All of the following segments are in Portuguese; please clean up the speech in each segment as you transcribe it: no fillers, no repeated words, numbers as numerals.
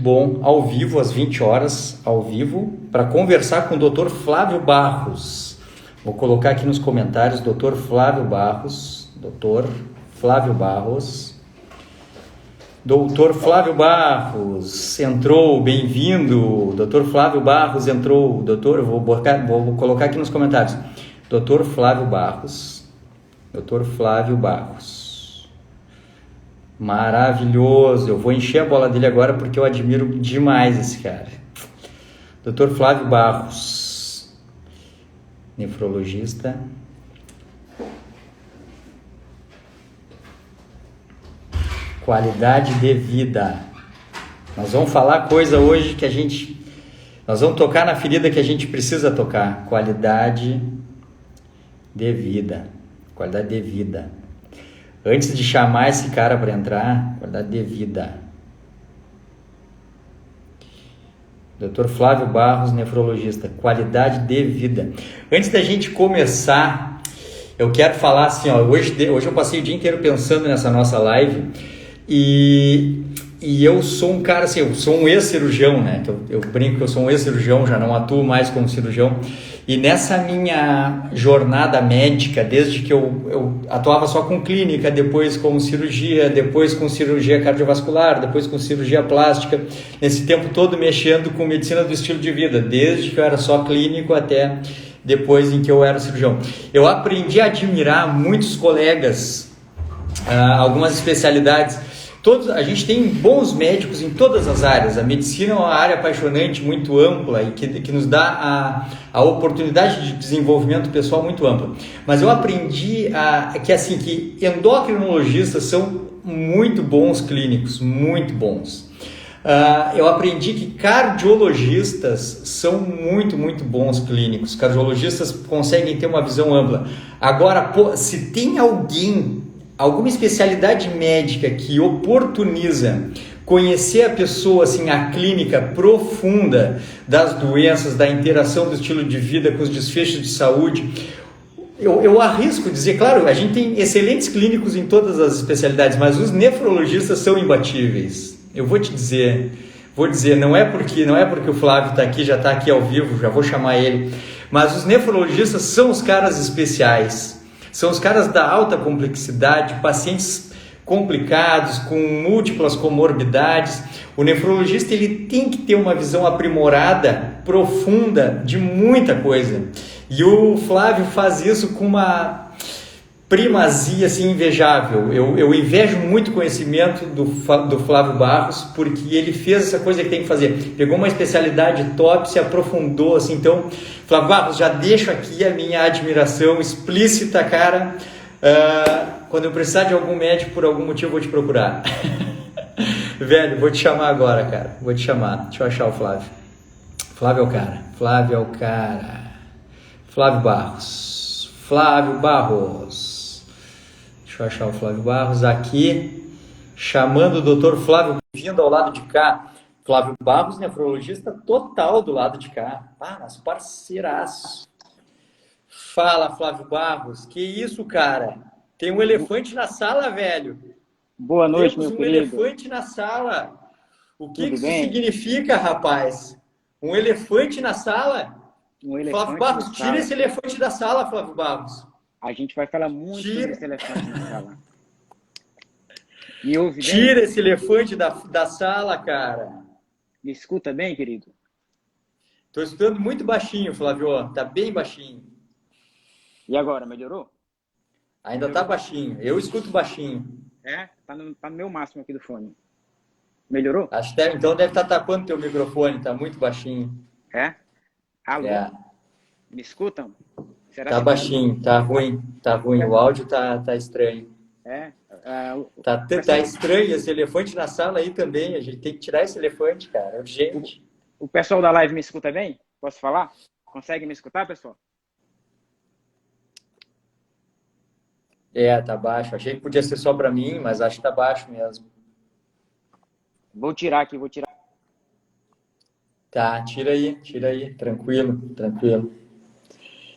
bom, ao vivo, às 20 horas, ao vivo, para conversar com o Dr. Flávio Barros. Vou colocar aqui nos comentários, Dr. Flávio Barros, Dr. Flávio Barros. Doutor Flávio Barros entrou, bem-vindo. Doutor Flávio Barros entrou. Vou colocar aqui nos comentários. Doutor Flávio Barros. Doutor Flávio Barros. Maravilhoso. Eu vou encher a bola dele agora porque eu admiro demais esse cara. Doutor Flávio Barros. Nefrologista. Qualidade de vida. Nós vamos falar coisa hoje que nós vamos tocar na ferida que a gente precisa tocar. Qualidade de vida. Qualidade de vida. Antes de chamar esse cara para entrar, qualidade de vida. Dr. Flávio Barros, nefrologista. Qualidade de vida. Antes da gente começar, eu quero falar assim, ó, hoje eu passei o dia inteiro pensando nessa nossa live. E eu sou um cara assim, eu sou um ex-cirurgião, né? Eu brinco que eu sou um ex-cirurgião, já não atuo mais como cirurgião. E nessa minha jornada médica, desde que eu atuava só com clínica, depois com cirurgia, depois com cirurgia cardiovascular, depois com cirurgia plástica, nesse tempo todo mexendo com medicina do estilo de vida, desde que eu era só clínico até depois em que eu era cirurgião. Eu aprendi a admirar muitos colegas, algumas especialidades. A gente tem bons médicos em todas as áreas. A medicina é uma área apaixonante, muito ampla e que nos dá a oportunidade de desenvolvimento pessoal muito ampla. Mas eu aprendi que endocrinologistas são muito bons clínicos, muito bons. Eu aprendi que cardiologistas são muito, muito bons clínicos. Cardiologistas conseguem ter uma visão ampla. Agora, se tem alguma especialidade médica que oportuniza conhecer a pessoa, assim, a clínica profunda das doenças, da interação do estilo de vida com os desfechos de saúde, eu arrisco dizer, claro, a gente tem excelentes clínicos em todas as especialidades, mas os nefrologistas são imbatíveis. Eu vou dizer, não é porque o Flávio está aqui, já está aqui ao vivo, já vou chamar ele, mas os nefrologistas são os caras especiais. São os caras da alta complexidade, pacientes complicados, com múltiplas comorbidades. O nefrologista ele tem que ter uma visão aprimorada, profunda, de muita coisa. E o Flávio faz isso com uma primazia assim, invejável. Eu invejo muito o conhecimento do Flávio Barros, porque ele fez essa coisa que tem que fazer. Pegou uma especialidade top, se aprofundou. Assim. Então, Flávio Barros, já deixo aqui a minha admiração explícita, cara. Quando eu precisar de algum médico, por algum motivo, eu vou te procurar. Velho, vou te chamar agora, cara. Vou te chamar. Deixa eu achar o Flávio. Flávio é o cara. Flávio é o cara. Flávio Barros. Flávio Barros. Deixa eu achar o Flávio Barros aqui, chamando o Dr. Flávio, vindo ao lado de cá. Flávio Barros, nefrologista total do lado de cá. Mas parceiraço. Fala, Flávio Barros. Que isso, cara? Tem um elefante na sala, velho. Boa noite, meu querido. Temos um elefante na sala. O que isso significa, rapaz? Um elefante na sala? Flávio Barros, tira esse elefante da sala, Flávio Barros. A gente vai falar muito sobre esse elefante na sala. Me ouve bem? Tira esse elefante da sala, cara. Me escuta bem, querido? Estou escutando muito baixinho, Flávio. Tá bem baixinho. E agora, melhorou? Ainda tá baixinho. Eu escuto baixinho. Tá no meu máximo aqui do fone. Melhorou? Acho que então deve estar tapando teu microfone. Tá muito baixinho. Alô? Me escutam? Será tá baixinho, tá ruim. Tá ruim. O áudio tá estranho. Tá estranho esse elefante na sala aí também. A gente tem que tirar esse elefante, cara. Urgente. O pessoal da live me escuta bem? Posso falar? Consegue me escutar, pessoal? Tá baixo. Achei que podia ser só para mim, mas acho que tá baixo mesmo. Vou tirar aqui, vou tirar. Tá, tira aí. Tranquilo.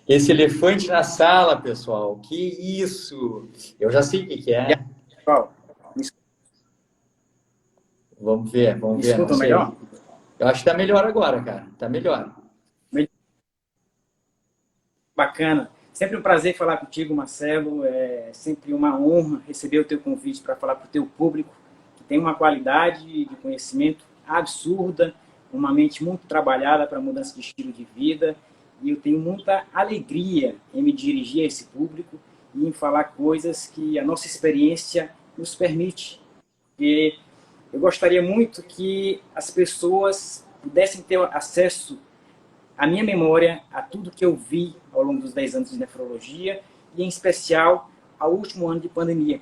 Esse elefante na sala, pessoal. Que isso? Eu já sei o que é. Vamos ver, não Escutam sei. melhor? Eu acho que tá melhor agora, cara. Tá melhor. Bacana. Sempre um prazer falar contigo, Marcelo. É sempre uma honra receber o teu convite para falar para o teu público, que tem uma qualidade de conhecimento absurda, uma mente muito trabalhada para mudança de estilo de vida. E eu tenho muita alegria em me dirigir a esse público e em falar coisas que a nossa experiência nos permite. Porque eu gostaria muito que as pessoas pudessem ter acesso a minha memória, a tudo que eu vi ao longo dos 10 anos de nefrologia e, em especial, ao último ano de pandemia.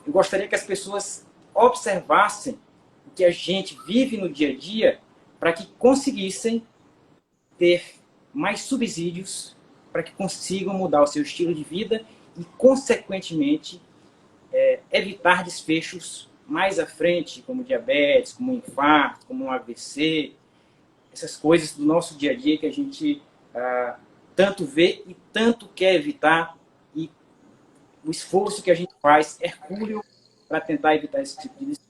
Eu gostaria que as pessoas observassem o que a gente vive no dia a dia para que conseguissem ter mais subsídios, para que consigam mudar o seu estilo de vida e, consequentemente, evitar desfechos mais à frente, como diabetes, como infarto, como um AVC, essas coisas do nosso dia a dia que a gente tanto vê e tanto quer evitar, e o esforço que a gente faz é hercúleo para tentar evitar esse tipo de desfecho.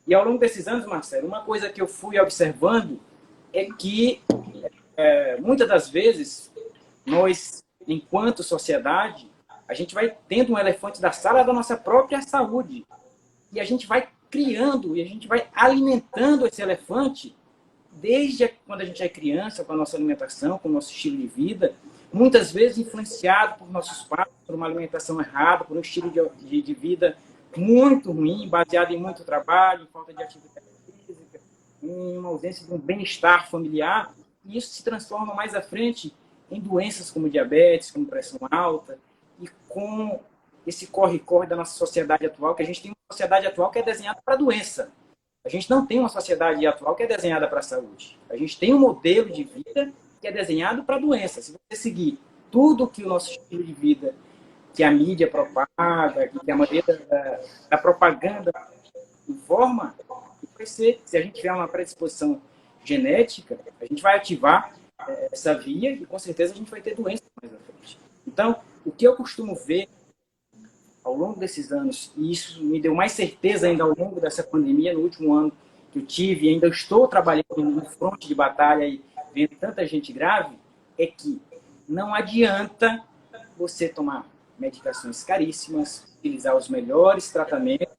E ao longo desses anos, Marcelo, uma coisa que eu fui observando é que muitas das vezes nós, enquanto sociedade, a gente vai tendo um elefante da sala da nossa própria saúde e a gente vai criando e a gente vai alimentando esse elefante desde quando a gente é criança, com a nossa alimentação, com o nosso estilo de vida, muitas vezes influenciado por nossos pais, por uma alimentação errada, por um estilo de vida muito ruim, baseado em muito trabalho, em falta de atividade física, em uma ausência de um bem-estar familiar, e isso se transforma mais à frente em doenças como diabetes, como pressão alta, e com esse corre-corre da nossa sociedade atual, que a gente tem uma sociedade atual que é desenhada para a doença. A gente não tem uma sociedade atual que é desenhada para a saúde. A gente tem um modelo de vida que é desenhado para a doença. Se você seguir tudo que o nosso estilo de vida, que a mídia propaga, que a maioria da propaganda informa, vai ser, se a gente tiver uma predisposição genética, a gente vai ativar essa via e com certeza a gente vai ter doença mais à frente. Então, o que eu costumo ver ao longo desses anos, e isso me deu mais certeza ainda ao longo dessa pandemia, no último ano que eu tive, e ainda estou trabalhando no fronte de batalha e vendo tanta gente grave, é que não adianta você tomar medicações caríssimas, utilizar os melhores tratamentos,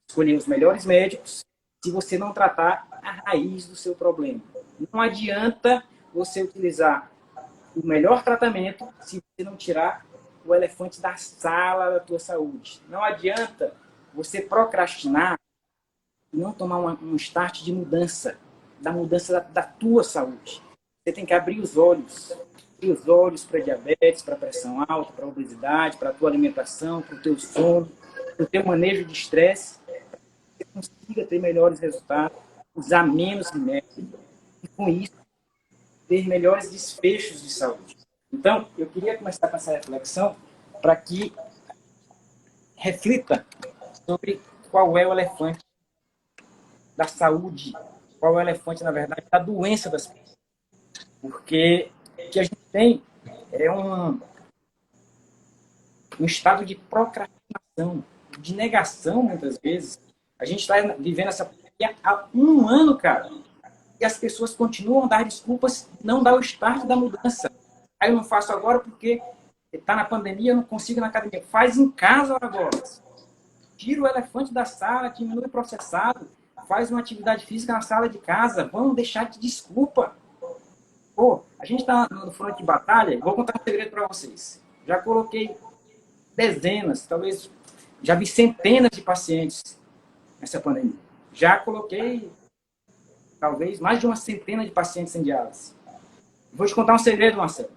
escolher os melhores médicos, se você não tratar a raiz do seu problema. Não adianta você utilizar o melhor tratamento se você não tirar o elefante da sala da tua saúde. Não adianta você procrastinar e não tomar um start de mudança, da mudança da tua saúde. Você tem que abrir os olhos para diabetes, para pressão alta, para obesidade, para a tua alimentação, para o teu sono, para o teu manejo de estresse, para que você consiga ter melhores resultados, usar menos remédio e, com isso, ter melhores desfechos de saúde. Então, eu queria começar com essa reflexão para que reflita sobre qual é o elefante da saúde, qual é o elefante, na verdade, da doença das pessoas. Porque o que a gente tem é um estado de procrastinação, de negação, muitas vezes. A gente está vivendo essa pandemia há um ano, cara, e as pessoas continuam a dar desculpas, não dar o start da mudança. Aí eu não faço agora porque está na pandemia, eu não consigo ir na academia. Faz em casa agora. Tira o elefante da sala, diminui o processado, faz uma atividade física na sala de casa. Vamos deixar de desculpa. Pô, a gente está no fronte de batalha. Vou contar um segredo para vocês. Já coloquei dezenas, talvez já vi centenas de pacientes nessa pandemia. Já coloquei talvez mais de uma centena de pacientes em diálise. Vou te contar um segredo, Marcelo.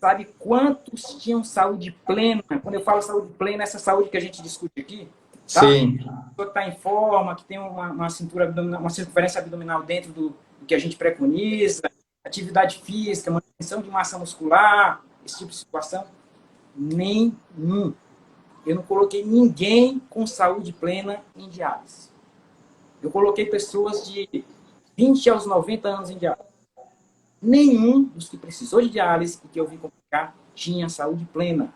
Sabe quantos tinham saúde plena? Quando eu falo saúde plena, essa saúde que a gente discute aqui, tá? Sim. A pessoa que está em forma, que tem uma cintura abdominal, uma circunferência abdominal dentro do que a gente preconiza, atividade física, manutenção de massa muscular, esse tipo de situação. Nenhum. Eu não coloquei ninguém com saúde plena em diálise. Eu coloquei pessoas de 20 aos 90 anos em diálise. Nenhum dos que precisou de diálise e que eu vi complicar tinha saúde plena.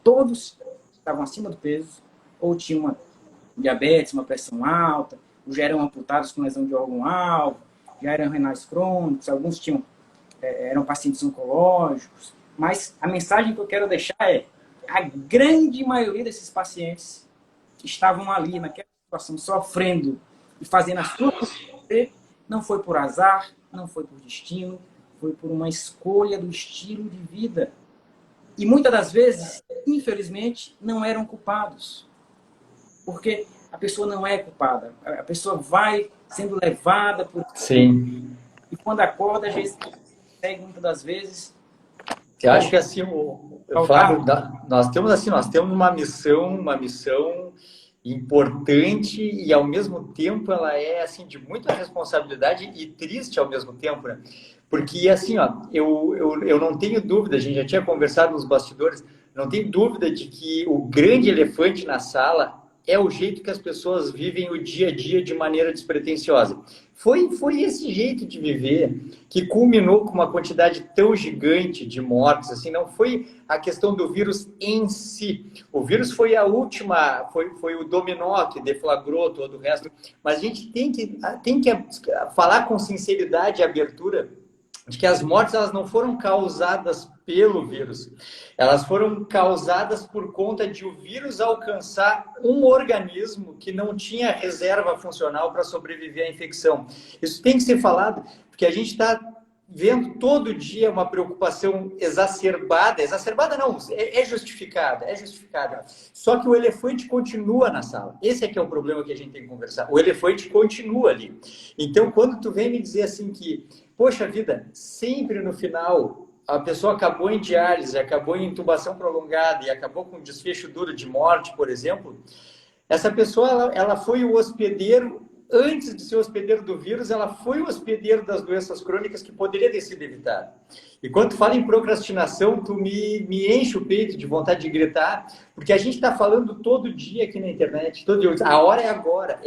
Todos estavam acima do peso, ou tinham uma diabetes, uma pressão alta, já eram amputados com lesão de órgão-alvo, já eram renais crônicos, alguns eram pacientes oncológicos. Mas a mensagem que eu quero deixar é: a grande maioria desses pacientes que estavam ali naquela situação, sofrendo e fazendo a sua vida, não foi por azar, não foi por destino, foi por uma escolha do estilo de vida. E muitas das vezes, infelizmente, não eram culpados. Porque a pessoa não é culpada. A pessoa vai sendo levada por... Sim. E quando acorda, a gente consegue muitas das vezes... Eu acho que assim, Flávio, nós temos uma missão importante e ao mesmo tempo ela é assim de muita responsabilidade e triste ao mesmo tempo, né? Porque assim, ó, eu não tenho dúvida, a gente já tinha conversado nos bastidores, não tenho dúvida de que o grande elefante na sala é o jeito que as pessoas vivem o dia a dia de maneira despretensiosa. Foi esse jeito de viver que culminou com uma quantidade tão gigante de mortes. Assim, não foi a questão do vírus em si. O vírus foi a última, foi o dominó que deflagrou todo o resto. Mas a gente tem que falar com sinceridade e abertura de que as mortes elas não foram causadas pelo vírus. Elas foram causadas por conta de o vírus alcançar um organismo que não tinha reserva funcional para sobreviver à infecção. Isso tem que ser falado, porque a gente está vendo todo dia uma preocupação exacerbada não, é justificada. Só que o elefante continua na sala. Esse é que é o problema que a gente tem que conversar. O elefante continua ali. Então, quando tu vem me dizer assim que, poxa vida, sempre no final a pessoa acabou em diálise, acabou em intubação prolongada e acabou com desfecho duro de morte, por exemplo, essa pessoa ela foi o hospedeiro, antes de ser hospedeiro do vírus, ela foi o hospedeiro das doenças crônicas que poderia ter sido evitado. E quando tu fala em procrastinação, tu me enche o peito de vontade de gritar, porque a gente está falando todo dia aqui na internet, todo dia. A hora é agora.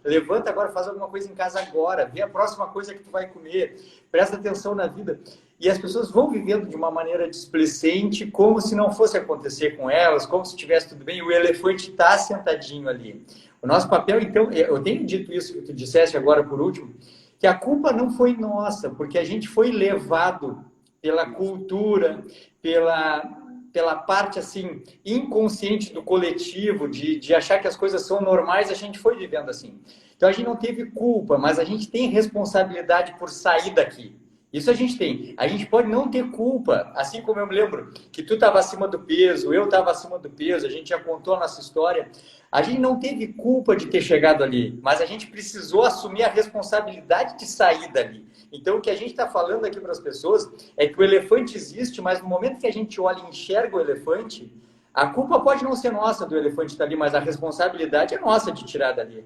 Levanta agora, faz alguma coisa em casa agora, vê a próxima coisa que tu vai comer, presta atenção na vida. E as pessoas vão vivendo de uma maneira displicente, como se não fosse acontecer com elas, como se estivesse tudo bem, e o elefante está sentadinho ali. O nosso papel, então, eu tenho dito isso que tu disseste agora por último, que a culpa não foi nossa, porque a gente foi levado pela cultura, pela parte assim inconsciente do coletivo, de achar que as coisas são normais, a gente foi vivendo assim. Então a gente não teve culpa, mas a gente tem responsabilidade por sair daqui. Isso a gente tem. A gente pode não ter culpa, assim como eu me lembro que tu estava acima do peso, eu estava acima do peso, a gente já contou a nossa história. A gente não teve culpa de ter chegado ali, mas a gente precisou assumir a responsabilidade de sair dali. Então, o que a gente está falando aqui para as pessoas é que o elefante existe, mas no momento que a gente olha e enxerga o elefante, a culpa pode não ser nossa do elefante estar ali, mas a responsabilidade é nossa de tirar dali.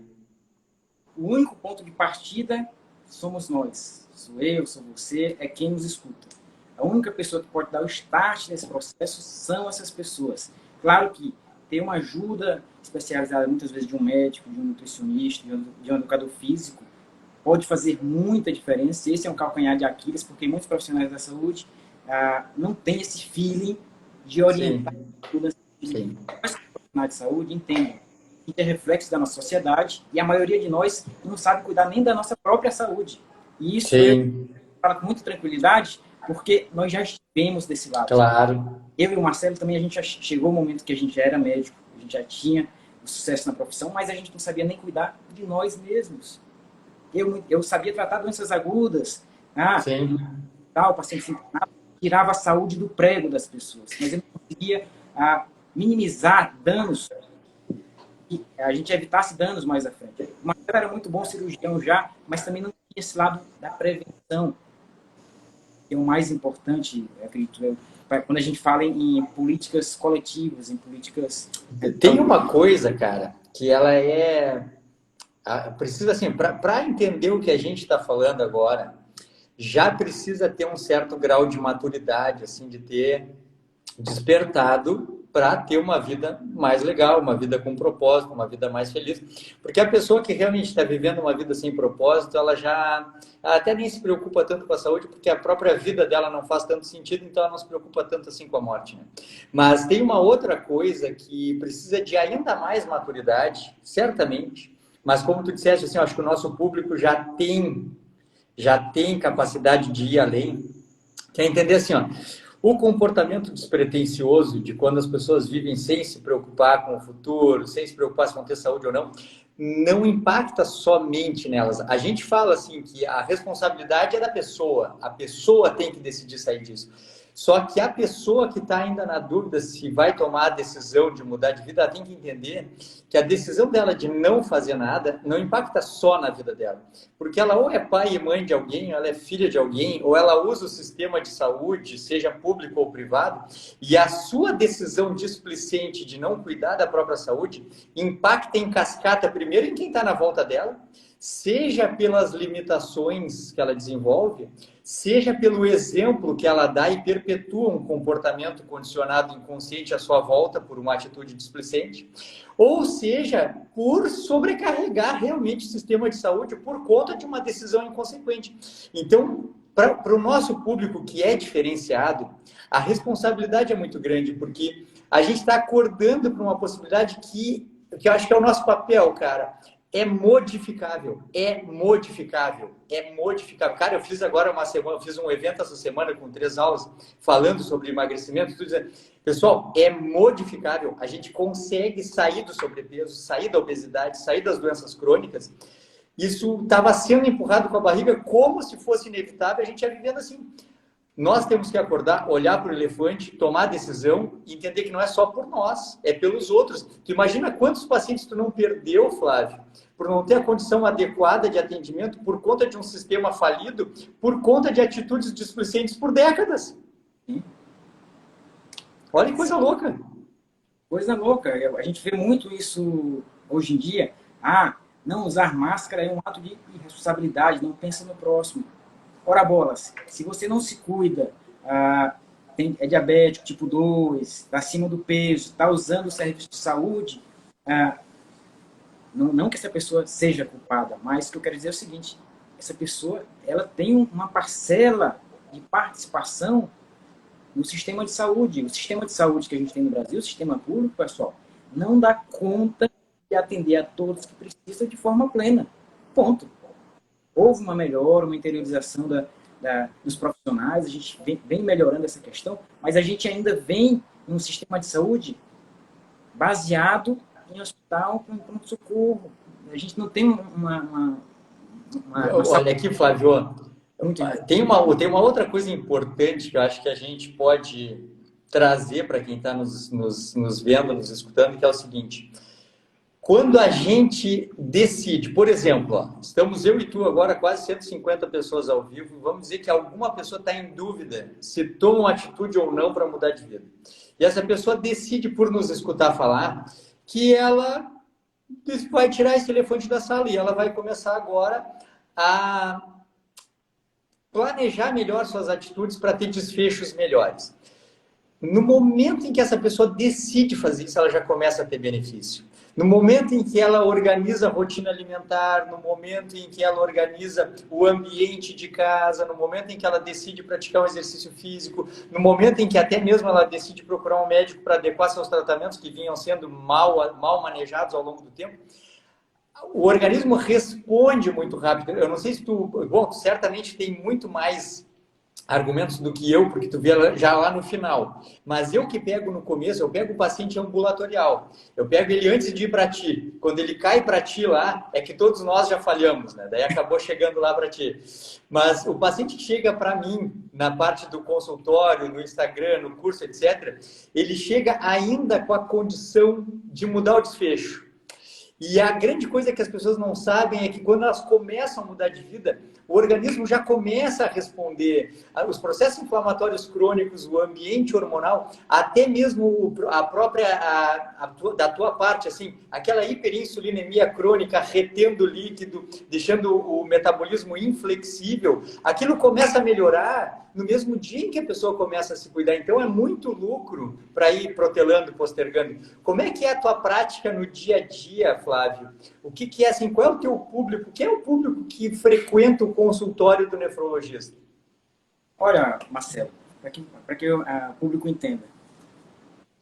O único ponto de partida somos nós. Sou eu, sou você, é quem nos escuta. A única pessoa que pode dar o start nesse processo são essas pessoas. Claro que ter uma ajuda especializada, muitas vezes de um médico, de um nutricionista, de um educador físico, pode fazer muita diferença. Esse é um calcanhar de Aquiles, porque muitos profissionais da saúde não têm esse feeling de orientar. Sim. Mas os profissionais de saúde entendem que é reflexo da nossa sociedade e a maioria de nós não sabe cuidar nem da nossa própria saúde. E isso eu falo com muita tranquilidade, porque nós já estivemos desse lado. Claro. Eu e o Marcelo também, a gente já chegou o momento que a gente já era médico, a gente já tinha o sucesso na profissão, mas a gente não sabia nem cuidar de nós mesmos. Eu sabia tratar doenças agudas, o paciente se tirava a saúde do prego das pessoas, mas eu não conseguia minimizar danos, e a gente evitasse danos mais à frente. O Marcelo era muito bom cirurgião já, mas também não tinha esse lado da prevenção, que é o mais importante, acredito eu, quando a gente fala em políticas coletivas, em políticas... Tem uma coisa, cara, que ela precisa, assim, para entender o que a gente está falando agora, já precisa ter um certo grau de maturidade, assim, de ter despertado para ter uma vida mais legal, uma vida com propósito, uma vida mais feliz. Porque a pessoa que realmente está vivendo uma vida sem propósito, ela até nem se preocupa tanto com a saúde, porque a própria vida dela não faz tanto sentido, então ela não se preocupa tanto assim com a morte, né? Mas tem uma outra coisa que precisa de ainda mais maturidade, certamente, Mas como tu disseste, assim, eu acho que o nosso público já tem capacidade de ir além. Quer entender assim, ó, o comportamento despretensioso de quando as pessoas vivem sem se preocupar com o futuro, sem se preocupar se vão ter saúde ou não, não impacta somente nelas. A gente fala assim que a responsabilidade é da pessoa, a pessoa tem que decidir sair disso. Só que a pessoa que está ainda na dúvida se vai tomar a decisão de mudar de vida, ela tem que entender que a decisão dela de não fazer nada não impacta só na vida dela. Porque ela ou é pai e mãe de alguém, ou ela é filha de alguém, ou ela usa o sistema de saúde, seja público ou privado, e a sua decisão displicente de não cuidar da própria saúde impacta em cascata primeiro em quem está na volta dela, seja pelas limitações que ela desenvolve, seja pelo exemplo que ela dá e perpetua um comportamento condicionado inconsciente à sua volta por uma atitude displicente, ou seja, por sobrecarregar realmente o sistema de saúde por conta de uma decisão inconsequente. Então, para o nosso público que é diferenciado, a responsabilidade é muito grande, porque a gente está acordando para uma possibilidade que eu acho que é o nosso papel, cara. É modificável, é modificável, é modificável. Cara, eu fiz agora uma semana, eu fiz um evento essa semana com 3 aulas falando sobre emagrecimento, tudo dizendo, pessoal, é modificável. A gente consegue sair do sobrepeso, sair da obesidade, sair das doenças crônicas. Isso estava sendo empurrado com a barriga como se fosse inevitável, a gente ia vivendo assim. Nós temos que acordar, olhar para o elefante, tomar a decisão e entender que não é só por nós, é pelos outros. Tu imagina quantos pacientes tu não perdeu, Flávio, por não ter a condição adequada de atendimento por conta de um sistema falido, por conta de atitudes displicentes por décadas. Olha que coisa louca. Coisa louca. A gente vê muito isso hoje em dia. Ah, não usar máscara é um ato de irresponsabilidade, não pensa no próximo. Ora bolas, se você não se cuida, é diabético tipo 2, está acima do peso, está usando o serviço de saúde, não que essa pessoa seja culpada, mas o que eu quero dizer é o seguinte, essa pessoa ela tem uma parcela de participação no sistema de saúde. O sistema de saúde que a gente tem no Brasil, o sistema público, pessoal, não dá conta de atender a todos que precisam de forma plena. Ponto. Houve uma melhora, uma interiorização dos profissionais, a gente vem melhorando essa questão, mas a gente ainda vem num sistema de saúde baseado em hospital com pronto-socorro. A gente não tem uma Olha aqui, Flávio, tem uma outra coisa importante que eu acho que a gente pode trazer para quem está nos vendo, nos escutando, que é o seguinte. Quando a gente decide, por exemplo, ó, estamos eu e tu agora, quase 150 pessoas ao vivo, vamos dizer que alguma pessoa está em dúvida se toma uma atitude ou não para mudar de vida. E essa pessoa decide, por nos escutar falar, que ela vai tirar esse elefante da sala e ela vai começar agora a planejar melhor suas atitudes para ter desfechos melhores. No momento em que essa pessoa decide fazer isso, ela já começa a ter benefício. No momento em que ela organiza a rotina alimentar, no momento em que ela organiza o ambiente de casa, no momento em que ela decide praticar um exercício físico, no momento em que até mesmo ela decide procurar um médico para adequar seus tratamentos que vinham sendo mal manejados ao longo do tempo, o organismo responde muito rápido. Eu não sei se tu certamente tem muito mais argumentos do que eu, porque tu vê já lá no final. Mas eu que pego no começo, eu pego o paciente ambulatorial. Eu pego ele antes de ir para ti. Quando ele cai para ti lá, é que todos nós já falhamos, né? Daí acabou chegando lá para ti. Mas o paciente que chega para mim, na parte do consultório, no Instagram, no curso, etc., ele chega ainda com a condição de mudar o desfecho. E a grande coisa que as pessoas não sabem é que quando elas começam a mudar de vida, o organismo já começa a responder. Os processos inflamatórios crônicos, o ambiente hormonal, até mesmo a própria, da tua parte, assim, aquela hiperinsulinemia crônica, retendo líquido, deixando o metabolismo inflexível, aquilo começa a melhorar no mesmo dia em que a pessoa começa a se cuidar. Então, é muito lucro para ir protelando, postergando. Como é que é a tua prática no dia a dia, Flávio? O que é assim? Qual é o teu público? Quem é o público que frequenta o consultório do nefrologista? Olha, Marcelo, para que o público entenda.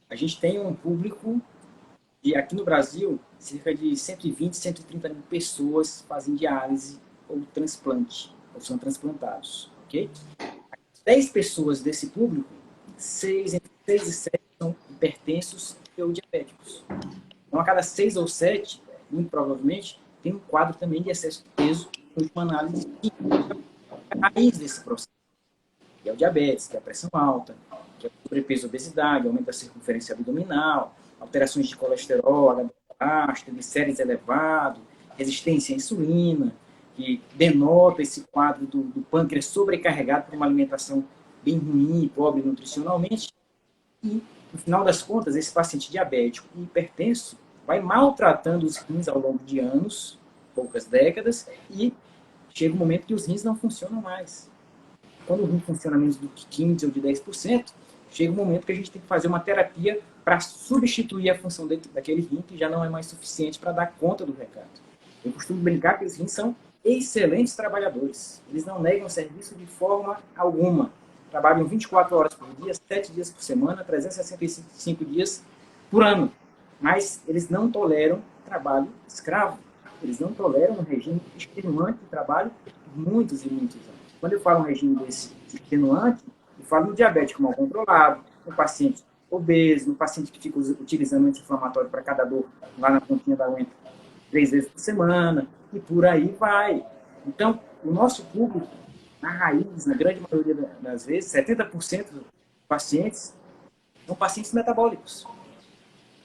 A gente tem um público E aqui no Brasil, cerca de 120, 130 mil pessoas fazem diálise ou transplante, ou são transplantados, ok? 10 pessoas desse público, entre 6 e 7 são hipertensos ou diabéticos. Então, a cada 6 ou 7, muito provavelmente, tem um quadro também de excesso de peso, em última análise, a raiz desse processo, que é o diabetes, que é a pressão alta, que é o sobrepeso e obesidade, aumento da circunferência abdominal, alterações de colesterol, HDL baixo, triglicérides elevado, resistência à insulina, que denota esse quadro do pâncreas sobrecarregado por uma alimentação bem ruim, pobre nutricionalmente. E, no final das contas, esse paciente diabético e hipertenso vai maltratando os rins ao longo de anos, poucas décadas, e chega um momento que os rins não funcionam mais. Quando o rim funciona menos do que 15% ou de 10%, chega um momento que a gente tem que fazer uma terapia para substituir a função daquele rim, que já não é mais suficiente para dar conta do recado. Eu costumo brincar que os rins são excelentes trabalhadores. Eles não negam serviço de forma alguma. Trabalham 24 horas por dia, 7 dias por semana, 365 dias por ano. Mas eles não toleram trabalho escravo. Eles não toleram um regime extenuante de trabalho por muitos e muitos anos. Quando eu falo um regime desse extenuante, eu falo no diabético mal controlado, no paciente obeso, no paciente que fica utilizando anti-inflamatório para cada dor lá na pontinha da unha 3 vezes por semana, e por aí vai. Então, o nosso público, na raiz, na grande maioria das vezes, 70% dos pacientes são pacientes metabólicos.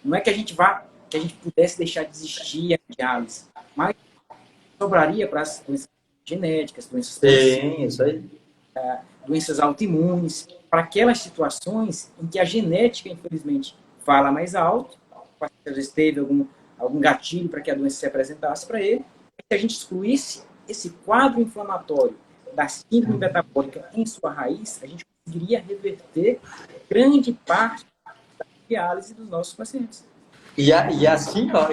Não é que a gente pudesse deixar de existir a diálise, mas sobraria para as doenças genéticas, doenças isso aí. Doenças autoimunes, para aquelas situações em que a genética, infelizmente, fala mais alto, às vezes teve algum gatilho para que a doença se apresentasse para ele, se a gente excluísse esse quadro inflamatório da síndrome metabólica em sua raiz, a gente conseguiria reverter grande parte da diálise dos nossos pacientes. E assim, ó,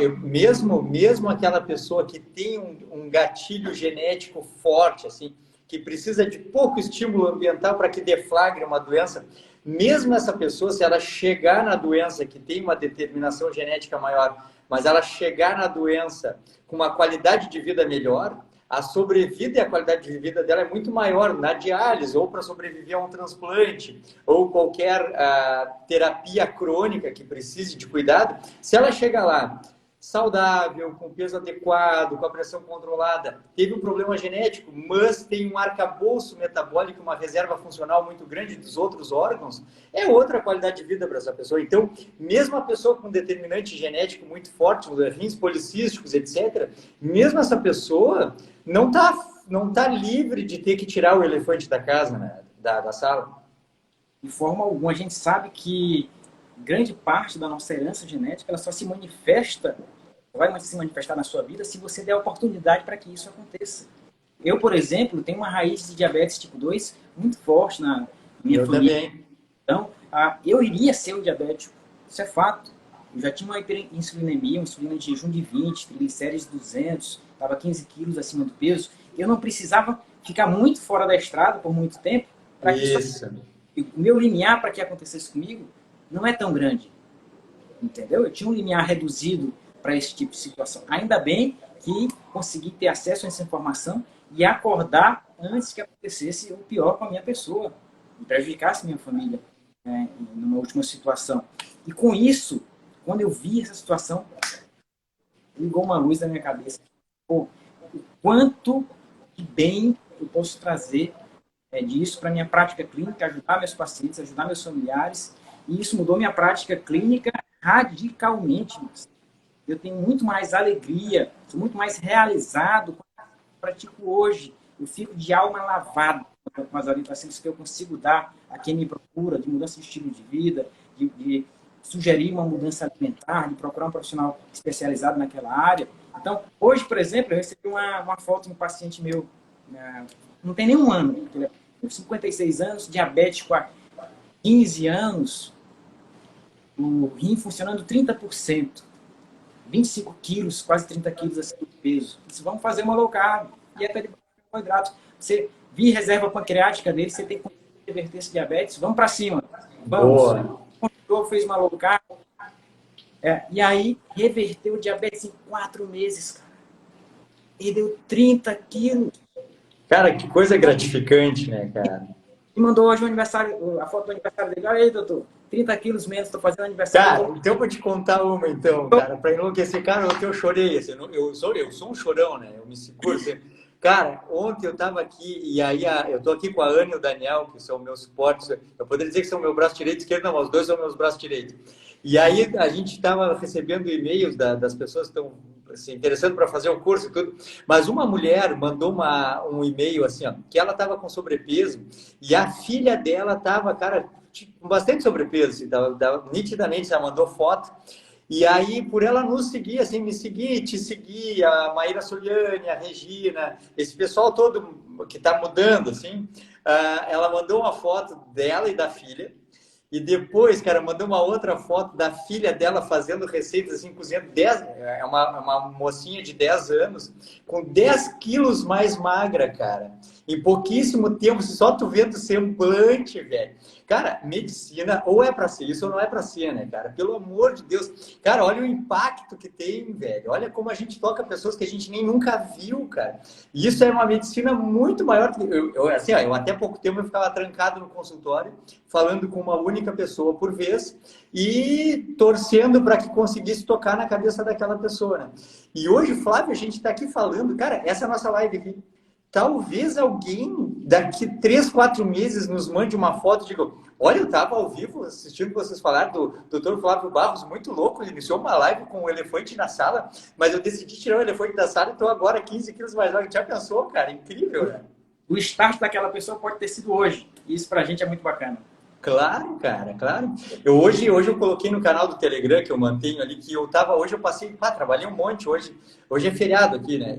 mesmo aquela pessoa que tem um gatilho genético forte, assim, que precisa de pouco estímulo ambiental para que deflagre uma doença, mesmo essa pessoa, se ela chegar na doença que tem uma determinação genética maior, mas ela chegar na doença com uma qualidade de vida melhor, a sobrevida e a qualidade de vida dela é muito maior na diálise, ou para sobreviver a um transplante, ou qualquer terapia crônica que precise de cuidado. Se ela chega lá saudável, com peso adequado, com a pressão controlada, teve um problema genético, mas tem um arcabouço metabólico, uma reserva funcional muito grande dos outros órgãos, é outra qualidade de vida para essa pessoa. Então, mesmo a pessoa com determinante genético muito forte, rins policísticos, etc., mesmo essa pessoa não tá livre de ter que tirar o elefante da casa, né, da sala. De forma alguma, a gente sabe que grande parte da nossa herança genética ela só se manifesta, vai se manifestar na sua vida se você der oportunidade para que isso aconteça. Eu, por exemplo, tenho uma raiz de diabetes tipo 2 muito forte na minha família. Também. Então, eu iria ser um diabético, isso é fato. Eu já tinha uma hiperinsulinemia, uma insulina de jejum de 20, triglicérides 200, estava 15 quilos acima do peso. Eu não precisava ficar muito fora da estrada por muito tempo para que isso. O meu limiar para que acontecesse comigo não é tão grande, entendeu? Eu tinha um limiar reduzido para esse tipo de situação. Ainda bem que consegui ter acesso a essa informação e acordar antes que acontecesse o pior com a minha pessoa, e prejudicasse minha família, né, numa última situação. E com isso, quando eu vi essa situação, ligou uma luz na minha cabeça. Pô, o quanto de bem eu posso trazer disso para minha prática clínica, ajudar meus pacientes, ajudar meus familiares. E isso mudou minha prática clínica radicalmente. Eu tenho muito mais alegria, sou muito mais realizado com o que eu pratico hoje. Eu fico de alma lavada com as orientações que eu consigo dar a quem me procura, de mudança de estilo de vida, de sugerir uma mudança alimentar, de procurar um profissional especializado naquela área. Então, hoje, por exemplo, eu recebi uma foto de um paciente meu, não tem nem um ano, ele tem 56 anos, diabético há 15 anos, o rim funcionando 30%, 25 quilos, quase 30 quilos acima do peso. Isso, vamos fazer uma low carb, dieta de carboidratos. Você vir reserva pancreática dele, você tem que reverter esse diabetes, vamos para cima. Vamos. Boa. Fez uma low carb, E aí, reverteu o diabetes em 4 meses, cara. Perdeu 30 quilos. Cara, que coisa gratificante, né, cara? E mandou hoje o aniversário, a foto do aniversário dele. Olha aí, doutor, 30 quilos menos, estou fazendo aniversário. Cara, então eu vou te contar uma, então, cara, pra enlouquecer. Cara, ontem eu chorei, assim, eu sou um chorão, né? Eu me seguro, assim. Cara, ontem eu tava aqui, e aí eu tô aqui com a Ana e o Daniel, que são meus suportes. Eu poderia dizer que são meu braço direito e esquerdo, não, mas os dois são meus braços direitos. E aí a gente tava recebendo e-mails das pessoas que estão se interessando para fazer o curso e tudo. Mas uma mulher mandou um e-mail assim, ó, que ela tava com sobrepeso e a filha dela tava, cara, com bastante sobrepeso, assim, nitidamente ela mandou foto. E aí, por ela nos seguir, assim, me seguir, te seguir, a Maíra Soliani, a Regina, esse pessoal todo que está mudando, assim, ela mandou uma foto dela e da filha. E depois, cara, mandou uma outra foto da filha dela fazendo receitas, assim, cozinhando 10, é uma mocinha de 10 anos, com 10 quilos mais magra, cara. Em pouquíssimo tempo, só tu vendo o semblante, velho. Cara, medicina ou é para ser isso ou não é para ser, né, cara? Pelo amor de Deus. Cara, olha o impacto que tem, velho. Olha como a gente toca pessoas que a gente nem nunca viu, cara. E isso é uma medicina muito maior. Assim, ó, eu até pouco tempo eu ficava trancado no consultório, falando com uma única pessoa por vez e torcendo para que conseguisse tocar na cabeça daquela pessoa, né? E hoje, Flávio, a gente está aqui falando, cara, essa é a nossa live aqui. Talvez alguém daqui 3, 4 meses nos mande uma foto e diga: olha, eu estava ao vivo assistindo vocês falar do Dr. Flávio Barros, muito louco, ele iniciou uma live com um elefante na sala, mas eu decidi tirar o elefante da sala e estou agora 15 quilos mais leve. Já pensou, cara? Incrível, né? O start daquela pessoa pode ter sido hoje. E isso pra gente é muito bacana. Claro, cara, claro. Hoje eu coloquei no canal do Telegram que eu mantenho ali que hoje eu passei, trabalhei um monte hoje é feriado aqui, né?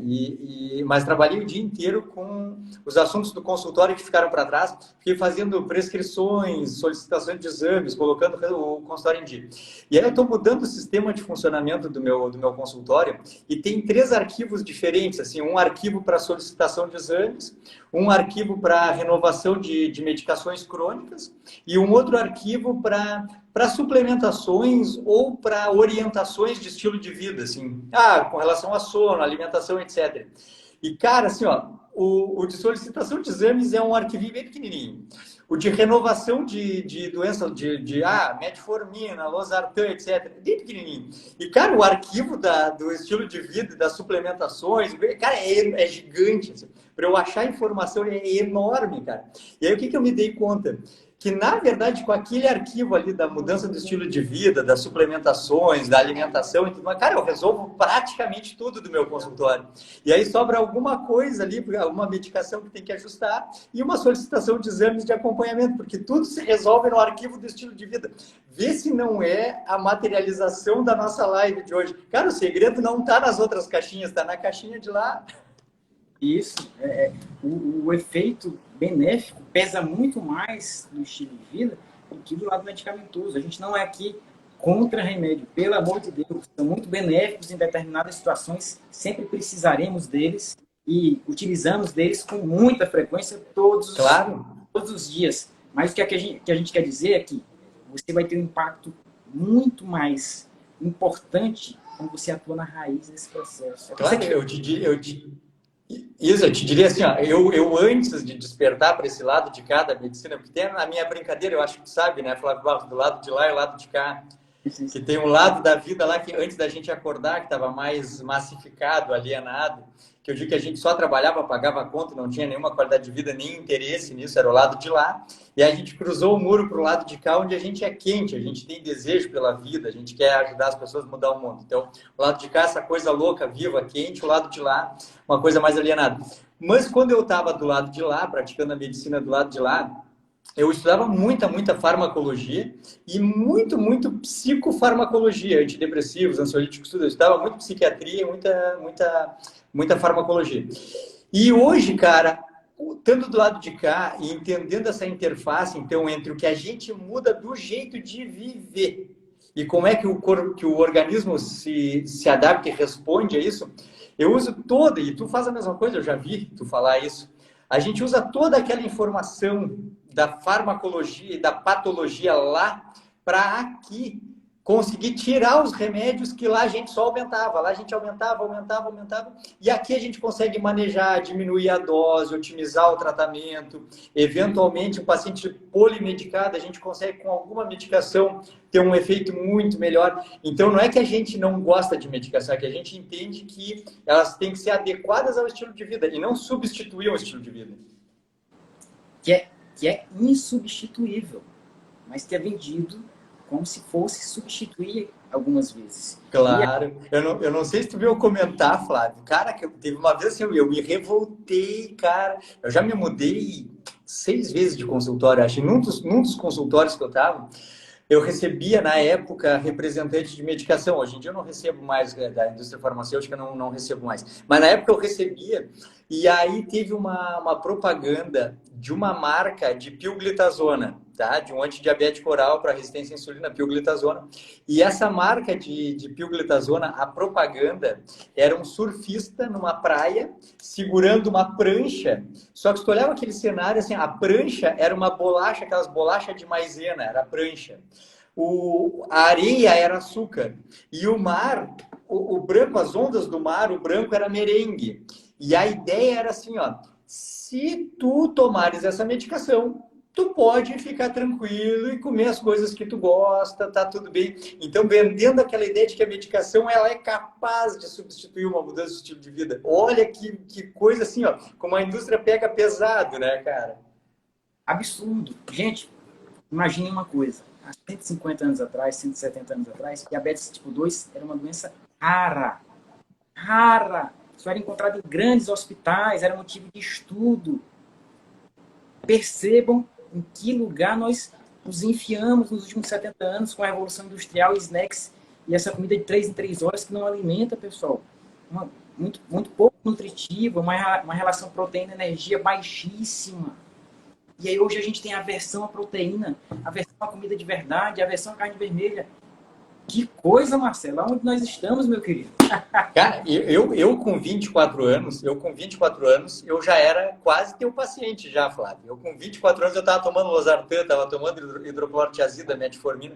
Mas trabalhei o dia inteiro com os assuntos do consultório que ficaram para trás, fiquei fazendo prescrições, solicitações de exames, colocando o consultório em dia. E aí eu estou mudando o sistema de funcionamento do meu consultório e tem 3 arquivos diferentes, assim, um arquivo para solicitação de exames, um arquivo para renovação de medicações crônicas e um outro arquivo para suplementações ou para orientações de estilo de vida, assim, com relação a sono, alimentação, etc. E, cara, assim, ó, o de solicitação de exames é um arquivinho bem pequenininho. O de renovação de doenças, metformina, losartan, etc., bem pequenininho. E, cara, o arquivo do estilo de vida, das suplementações, cara, é gigante. Assim. Para eu achar informação é enorme, cara. E aí, o que eu me dei conta? Que, na verdade, com aquele arquivo ali da mudança do estilo de vida, das suplementações, da alimentação e tudo mais, cara, eu resolvo praticamente tudo do meu consultório. E aí sobra alguma coisa ali, alguma medicação que tem que ajustar e uma solicitação de exames de acompanhamento, porque tudo se resolve no arquivo do estilo de vida. Vê se não é a materialização da nossa live de hoje. Cara, o segredo não está nas outras caixinhas, está na caixinha de lá. Isso, o efeito benéfico pesa muito mais no estilo de vida do que do lado medicamentoso. A gente não é aqui contra remédio, pelo amor de Deus. São muito benéficos em determinadas situações, sempre precisaremos deles e utilizamos deles com muita frequência todos os dias. Mas o que a gente quer dizer é que você vai ter um impacto muito mais importante quando você atua na raiz desse processo. Claro, eu te diria assim, ó, eu antes de despertar para esse lado de cá da medicina, porque tem a minha brincadeira, eu acho que tu sabe, né, Flávio Barros, do lado de lá e o lado de cá, que tem um lado da vida lá que antes da gente acordar, que estava mais massificado, alienado, que eu digo que a gente só trabalhava, pagava a conta, não tinha nenhuma qualidade de vida, nem interesse nisso, era o lado de lá, e a gente cruzou o muro para o lado de cá, onde a gente é quente, a gente tem desejo pela vida, a gente quer ajudar as pessoas a mudar o mundo. Então, o lado de cá, essa coisa louca, viva, quente, o lado de lá, uma coisa mais alienada. Mas quando eu estava do lado de lá, praticando a medicina do lado de lá, eu estudava muita farmacologia e muito psicofarmacologia, antidepressivos, ansiolíticos, tudo. Eu estudava muito psiquiatria e muita farmacologia. E hoje, cara, estando do lado de cá e entendendo essa interface, então, entre o que a gente muda do jeito de viver e como é que o organismo se adapta e responde a isso, eu uso toda, e tu faz a mesma coisa, eu já vi tu falar isso, a gente usa toda aquela informação da farmacologia e da patologia lá para aqui conseguir tirar os remédios que lá a gente só aumentava. Lá a gente aumentava. E aqui a gente consegue manejar, diminuir a dose, otimizar o tratamento. Eventualmente, um paciente polimedicado, a gente consegue, com alguma medicação, ter um efeito muito melhor. Então, não é que a gente não gosta de medicação, é que a gente entende que elas têm que ser adequadas ao estilo de vida e não substituir o estilo de vida. Que é insubstituível, mas que é vendido como se fosse substituir algumas vezes. Claro. Eu não sei se tu viu eu comentar, Flávio. Cara, que teve uma vez assim, eu me revoltei, cara. Eu já me mudei 6 vezes de consultório, acho. Num dos consultórios que eu estava, eu recebia, na época, representante de medicação. Hoje em dia eu não recebo mais da indústria farmacêutica, não recebo mais. Mas na época eu recebia, e aí teve uma propaganda de uma marca de pioglitazona, tá? De um antidiabético oral para resistência à insulina, pioglitazona. E essa marca de pioglitazona, a propaganda era um surfista numa praia segurando uma prancha. Só que se tu olhava aquele cenário, assim, a prancha era uma bolacha, aquelas bolachas de maisena, era a prancha. A areia era açúcar. E o mar, o branco, as ondas do mar, o branco era merengue. E a ideia era assim, ó, se tu tomares essa medicação, tu pode ficar tranquilo e comer as coisas que tu gosta, tá tudo bem. Então, vendendo aquela ideia de que a medicação ela é capaz de substituir uma mudança de estilo de vida. Olha que coisa assim, ó, como a indústria pega pesado, né, cara? Absurdo. Gente, imagine uma coisa. Há 150 anos atrás, 170 anos atrás, diabetes tipo 2 era uma doença rara. Rara. Isso era encontrado em grandes hospitais, era motivo de estudo. Percebam em que lugar nós nos enfiamos nos últimos 70 anos com a Revolução Industrial e snacks e essa comida de 3 em 3 horas que não alimenta, pessoal. Muito pouco nutritiva, uma relação proteína-energia baixíssima. E aí hoje a gente tem a aversão à proteína, a aversão à comida de verdade, a aversão à carne vermelha. Que coisa, Marcelo, onde nós estamos, meu querido? Cara, eu com 24 anos, eu já era quase teu paciente já, Flávio. Eu com 24 anos eu estava tomando losartan, estava tomando hidroclorotiazida, metformina.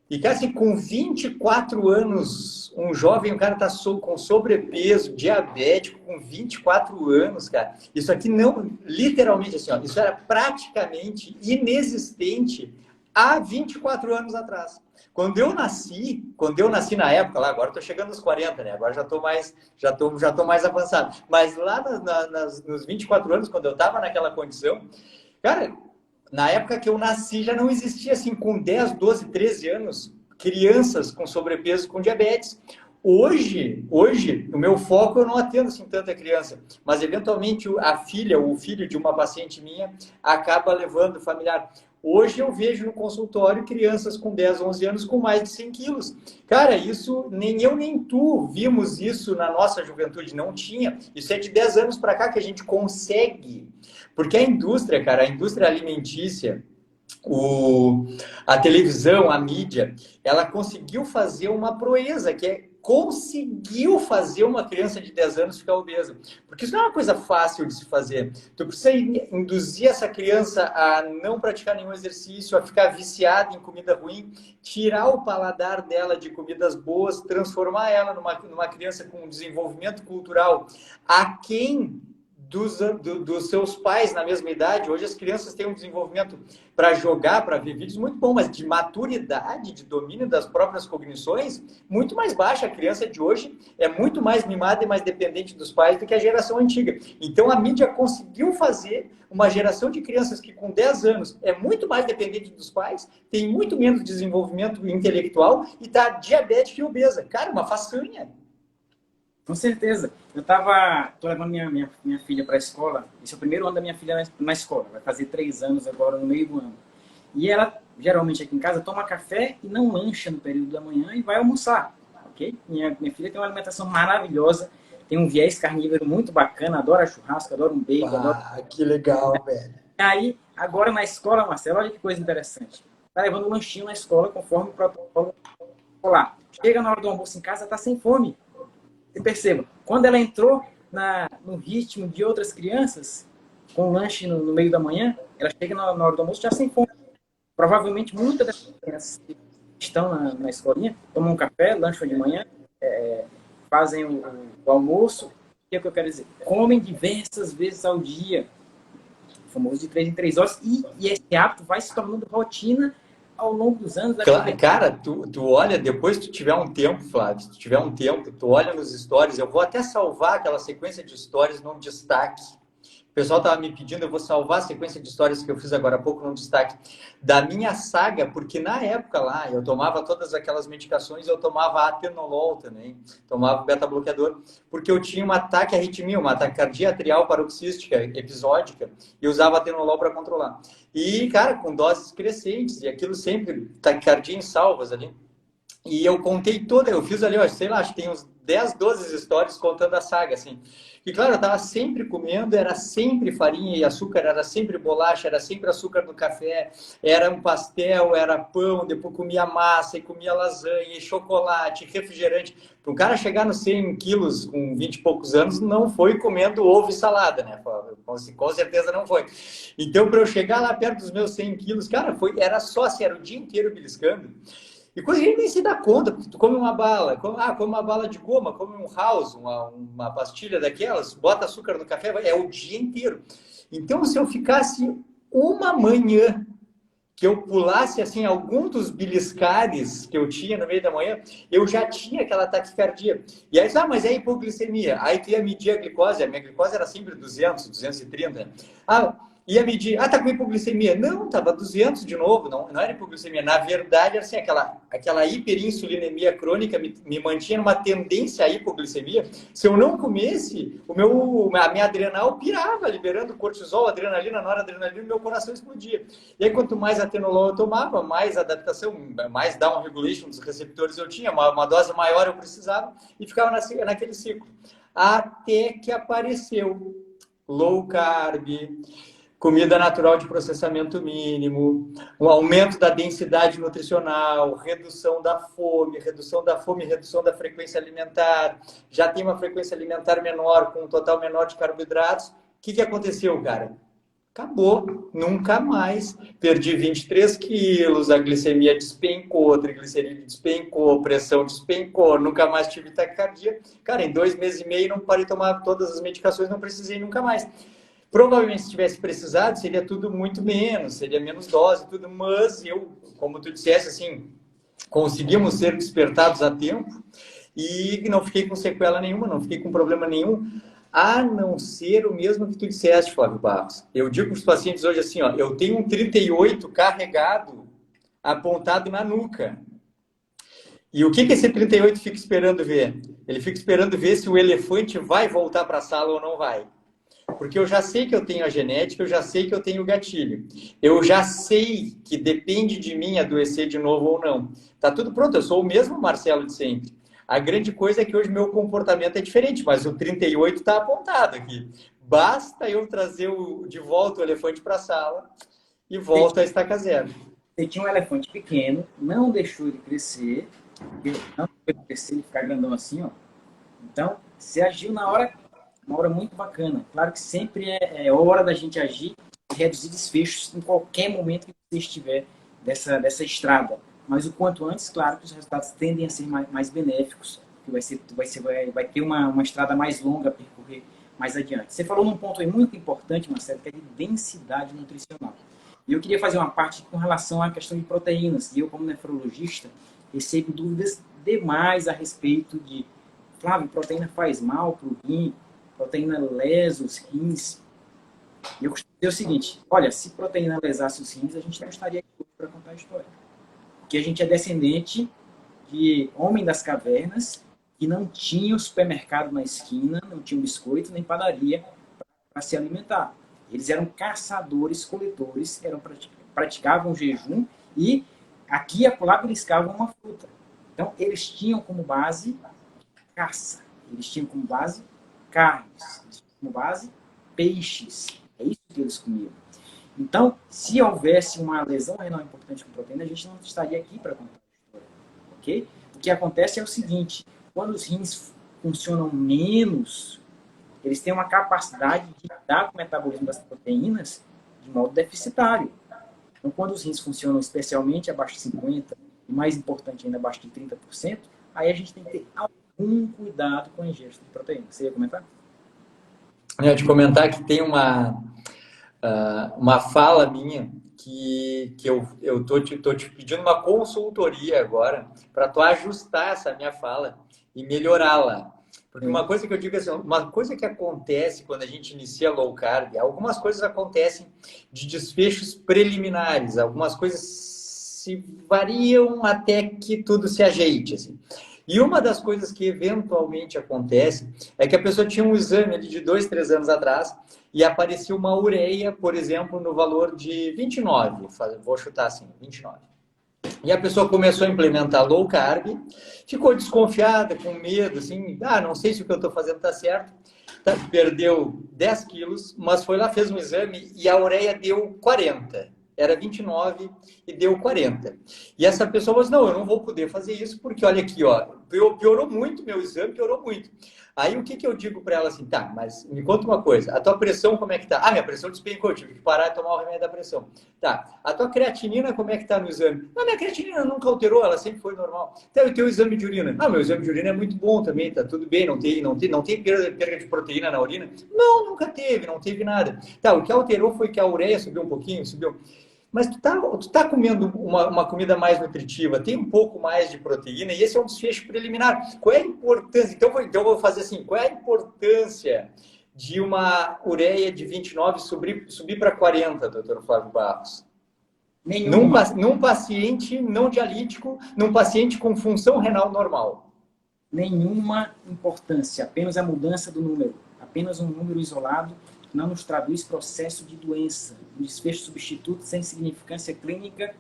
E, cara, assim, com 24 anos, um jovem, o cara tá com sobrepeso, diabético, com 24 anos, cara. Isso aqui não, literalmente assim, ó, isso era praticamente inexistente há 24 anos atrás. Quando eu nasci na época, lá agora eu tô chegando nos 40, né? Agora já tô mais avançado. Mas lá nos 24 anos, quando eu tava naquela condição, cara, na época que eu nasci já não existia assim, com 10, 12, 13 anos, crianças com sobrepeso, com diabetes. Hoje, o meu foco eu não atendo assim tanta criança, mas eventualmente a filha ou o filho de uma paciente minha acaba levando o familiar. Hoje eu vejo no consultório crianças com 10, 11 anos com mais de 100 quilos. Cara, isso nem eu nem tu vimos isso na nossa juventude, não tinha. Isso é de 10 anos para cá que a gente consegue. Porque a indústria, cara, a indústria alimentícia, a televisão, a mídia, ela conseguiu fazer uma proeza, que é conseguiu fazer uma criança de 10 anos ficar obesa. Porque isso não é uma coisa fácil de se fazer. Tu precisa induzir essa criança a não praticar nenhum exercício, a ficar viciada em comida ruim, tirar o paladar dela de comidas boas, transformar ela numa criança com um desenvolvimento cultural aquém dos seus pais na mesma idade. Hoje as crianças têm um desenvolvimento para jogar, para ver vídeos muito bom, mas de maturidade, de domínio das próprias cognições, muito mais baixa. A criança de hoje é muito mais mimada e mais dependente dos pais do que a geração antiga. Então a mídia conseguiu fazer uma geração de crianças que com 10 anos é muito mais dependente dos pais, tem muito menos desenvolvimento intelectual e está diabética e obesa. Cara, uma façanha. Com certeza. Tô levando minha filha para a escola. Esse é o primeiro ano da minha filha na escola. Vai fazer 3 anos agora, no meio do ano. E ela, geralmente aqui em casa, toma café e não lancha no período da manhã e vai almoçar. Ok? Minha filha tem uma alimentação maravilhosa, tem um viés carnívoro muito bacana, adora churrasco, adora um bacon. Ah, que legal, velho. E aí, agora na escola, Marcelo, olha que coisa interessante. Tá levando um lanchinho na escola, conforme o protocolo lá. Chega na hora do almoço em casa, tá sem fome. Você perceba, quando ela entrou no ritmo de outras crianças, com o lanche no meio da manhã, ela chega na hora do almoço já sem fome. Provavelmente muitas dessas crianças estão na escolinha, tomam um café, lancham de manhã, fazem o almoço. O que é que eu quero dizer? Comem diversas vezes ao dia, o famoso de 3 em 3 horas, e esse hábito vai se tornando rotina ao longo dos anos. Cara, tu olha, depois que tu tiver um tempo, Flávio, se tu tiver um tempo, tu olha nos stories, eu vou até salvar aquela sequência de stories num destaque. O pessoal estava me pedindo, eu vou salvar a sequência de histórias que eu fiz agora há pouco no destaque da minha saga, porque na época lá eu tomava todas aquelas medicações, eu tomava atenolol também, tomava beta-bloqueador, porque eu tinha um ataque arritmia, uma taquicardia atrial paroxística episódica, e usava atenolol para controlar. E, cara, com doses crescentes, e aquilo sempre, taquicardia em salvas ali. E eu contei toda, eu fiz ali, ó, sei lá, acho que tem uns 10, 12 histórias contando a saga, assim. E claro, eu tava sempre comendo, era sempre farinha e açúcar, era sempre bolacha, era sempre açúcar no café, era um pastel, era pão, depois comia massa e comia lasanha, e chocolate, refrigerante. Para um cara chegar nos 100 quilos com 20 e poucos anos, não foi comendo ovo e salada, né? Com certeza não foi. Então, para eu chegar lá perto dos meus 100 quilos, cara, era só assim, era o dia inteiro beliscando. E coisa que a gente nem se dá conta, porque tu come uma bala, come uma bala de goma, come um house, uma pastilha daquelas, bota açúcar no café, é o dia inteiro. Então, se eu ficasse uma manhã, que eu pulasse assim algum dos beliscares que eu tinha no meio da manhã, eu já tinha aquela taquicardia. E aí, mas é hipoglicemia. Aí tu ia medir a glicose, a minha glicose era sempre 200, 230. Ia medir, tá com hipoglicemia. Não, tava 200 de novo, não era hipoglicemia. Na verdade, assim, aquela hiperinsulinemia crônica me mantinha numa tendência à hipoglicemia. Se eu não comesse, a minha adrenal pirava, liberando cortisol, adrenalina, noradrenalina, meu coração explodia. E aí, quanto mais atenolol eu tomava, mais adaptação, mais down regulation dos receptores eu tinha, uma dose maior eu precisava, e ficava naquele ciclo. Até que apareceu low carb, comida natural de processamento mínimo, um aumento da densidade nutricional, redução da fome, redução da frequência alimentar, já tem uma frequência alimentar menor, com um total menor de carboidratos. O que aconteceu, cara? Acabou, nunca mais. Perdi 23 quilos, a glicemia despencou, a triglicerídeo despencou, a pressão despencou, nunca mais tive taquicardia. Cara, em 2 meses e meio não parei de tomar todas as medicações, não precisei nunca mais. Provavelmente, se tivesse precisado, seria tudo muito menos, seria menos dose, tudo, mas eu, como tu disseste, assim, conseguimos ser despertados a tempo e não fiquei com sequela nenhuma, não fiquei com problema nenhum, a não ser o mesmo que tu disseste, Flávio Barros. Eu digo para os pacientes hoje assim, ó, eu tenho um 38 carregado, apontado na nuca. E o que esse 38 fica esperando ver? Ele fica esperando ver se o elefante vai voltar para a sala ou não vai. Porque eu já sei que eu tenho a genética, eu já sei que eu tenho o gatilho. Eu já sei que depende de mim adoecer de novo ou não. Tá tudo pronto, eu sou o mesmo Marcelo de sempre. A grande coisa é que hoje meu comportamento é diferente, mas o 38 está apontado aqui. Basta eu trazer de volta o elefante para a sala e volta a estaca zero. Você tinha um elefante pequeno, não deixou ele crescer, não deixou ele crescer e ficar grandão assim, ó. Então, você agiu na hora, uma hora muito bacana. Claro que sempre é hora da gente agir e reduzir desfechos em qualquer momento que você estiver dessa estrada. Mas o quanto antes, claro que os resultados tendem a ser mais benéficos, que vai ter uma estrada mais longa a percorrer mais adiante. Você falou num ponto aí muito importante, Marcelo, que é de densidade nutricional. E eu queria fazer uma parte com relação à questão de proteínas. E eu, como nefrologista, recebo dúvidas demais a respeito de, Flávio, proteína faz mal para o rim, proteína lesa os rins. E eu costumo dizer o seguinte, olha, se proteína lesasse os rins, a gente não estaria aqui para contar a história. Porque a gente é descendente de homem das cavernas que não tinha o supermercado na esquina, não tinha biscoito nem padaria para se alimentar. Eles eram caçadores, coletores, praticavam jejum e aqui e acolá beliscavam uma fruta. Então, eles tinham como base caça, eles tinham como base carnes, eles tinham como base peixes. É isso que eles comiam. Então, se houvesse uma lesão renal importante com proteína, a gente não estaria aqui para contar a história. Ok? O que acontece é o seguinte, quando os rins funcionam menos, eles têm uma capacidade de lidar com o metabolismo das proteínas de modo deficitário. Então, quando os rins funcionam especialmente abaixo de 50, e mais importante ainda, abaixo de 30%, aí a gente tem que ter algum cuidado com a ingesta de proteína. Você ia comentar? Eu ia te comentar que tem uma fala minha que eu tô te pedindo uma consultoria agora para tu ajustar essa minha fala e melhorá-la. Porque uma coisa que eu digo assim, uma coisa que acontece quando a gente inicia low carb, algumas coisas acontecem de desfechos preliminares, algumas coisas se variam até que tudo se ajeite, assim. E uma das coisas que eventualmente acontece é que a pessoa tinha um exame ali de 2, 3 anos atrás e aparecia uma ureia, por exemplo, no valor de 29, vou chutar assim, 29. E a pessoa começou a implementar low carb, ficou desconfiada, com medo, assim, não sei se o que eu estou fazendo está certo, perdeu 10 quilos, mas foi lá, fez um exame e a ureia deu 40. Era 29 e deu 40. E essa pessoa falou assim, não, eu não vou poder fazer isso, porque olha aqui, ó, piorou muito, meu exame piorou muito. Aí o que eu digo para ela assim, tá, mas me conta uma coisa, a tua pressão como é que tá? Minha pressão despencou, eu tive que parar de tomar o remédio da pressão. Tá, a tua creatinina como é que tá no exame? Não, minha creatinina nunca alterou, ela sempre foi normal. Então, e o teu exame de urina? Meu exame de urina é muito bom também, tá tudo bem, não tem perda de proteína na urina? Não, nunca teve, não teve nada. Tá, o que alterou foi que a ureia subiu um pouquinho, subiu... Mas tu tá comendo uma comida mais nutritiva, tem um pouco mais de proteína, e esse é um desfecho preliminar. Qual é a importância? Então eu vou fazer assim, qual é a importância de uma ureia de 29 subir para 40, doutor Flávio Barros? Num paciente não dialítico, num paciente com função renal normal. Nenhuma importância, apenas a mudança do número, apenas um número isolado, não nos traduz processo de doença, um desfecho substituto sem significância clínica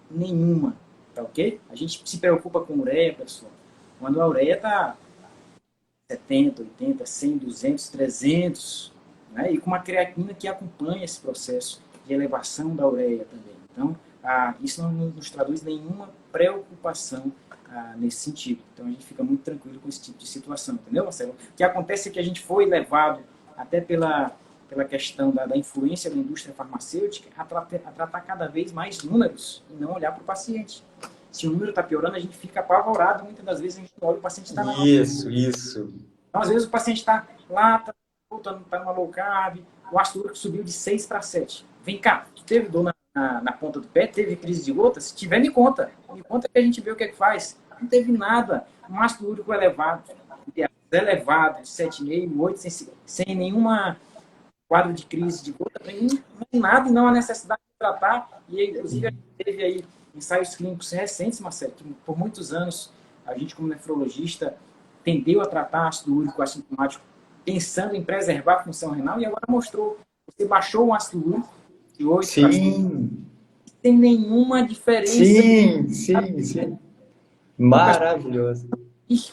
nenhuma, tá ok? A gente se preocupa com ureia, pessoal, quando a ureia está 70, 80, 100, 200, 300, né? E com uma creatina que acompanha esse processo de elevação da ureia também. Então, isso não nos traduz nenhuma preocupação nesse sentido. Então, a gente fica muito tranquilo com esse tipo de situação, entendeu, Marcelo? O que acontece é que a gente foi levado até pela questão da influência da indústria farmacêutica a tratar cada vez mais números e não olhar para o paciente. Se o número está piorando, a gente fica apavorado, muitas das vezes a gente olha o paciente está na... Isso. Então, às vezes o paciente está lá, está numa low carb, o ácido úrico subiu de 6 para 7. Vem cá, tu teve dor na ponta do pé, teve crise de gota? Se tiver, me conta. Me conta que a gente vê o que é que faz. Não teve nada. Um ácido úrico elevado, de 7,5, 8, sem nenhuma quadro de crise de gota, não tem nada e não há necessidade de tratar. E, inclusive, a gente teve aí ensaios clínicos recentes, Marcelo, que por muitos anos a gente, como nefrologista, tendeu a tratar ácido úrico assintomático pensando em preservar a função renal e agora mostrou. Você baixou o ácido úrico de 8 para 5, sem nenhuma diferença. Sim. Maravilhoso.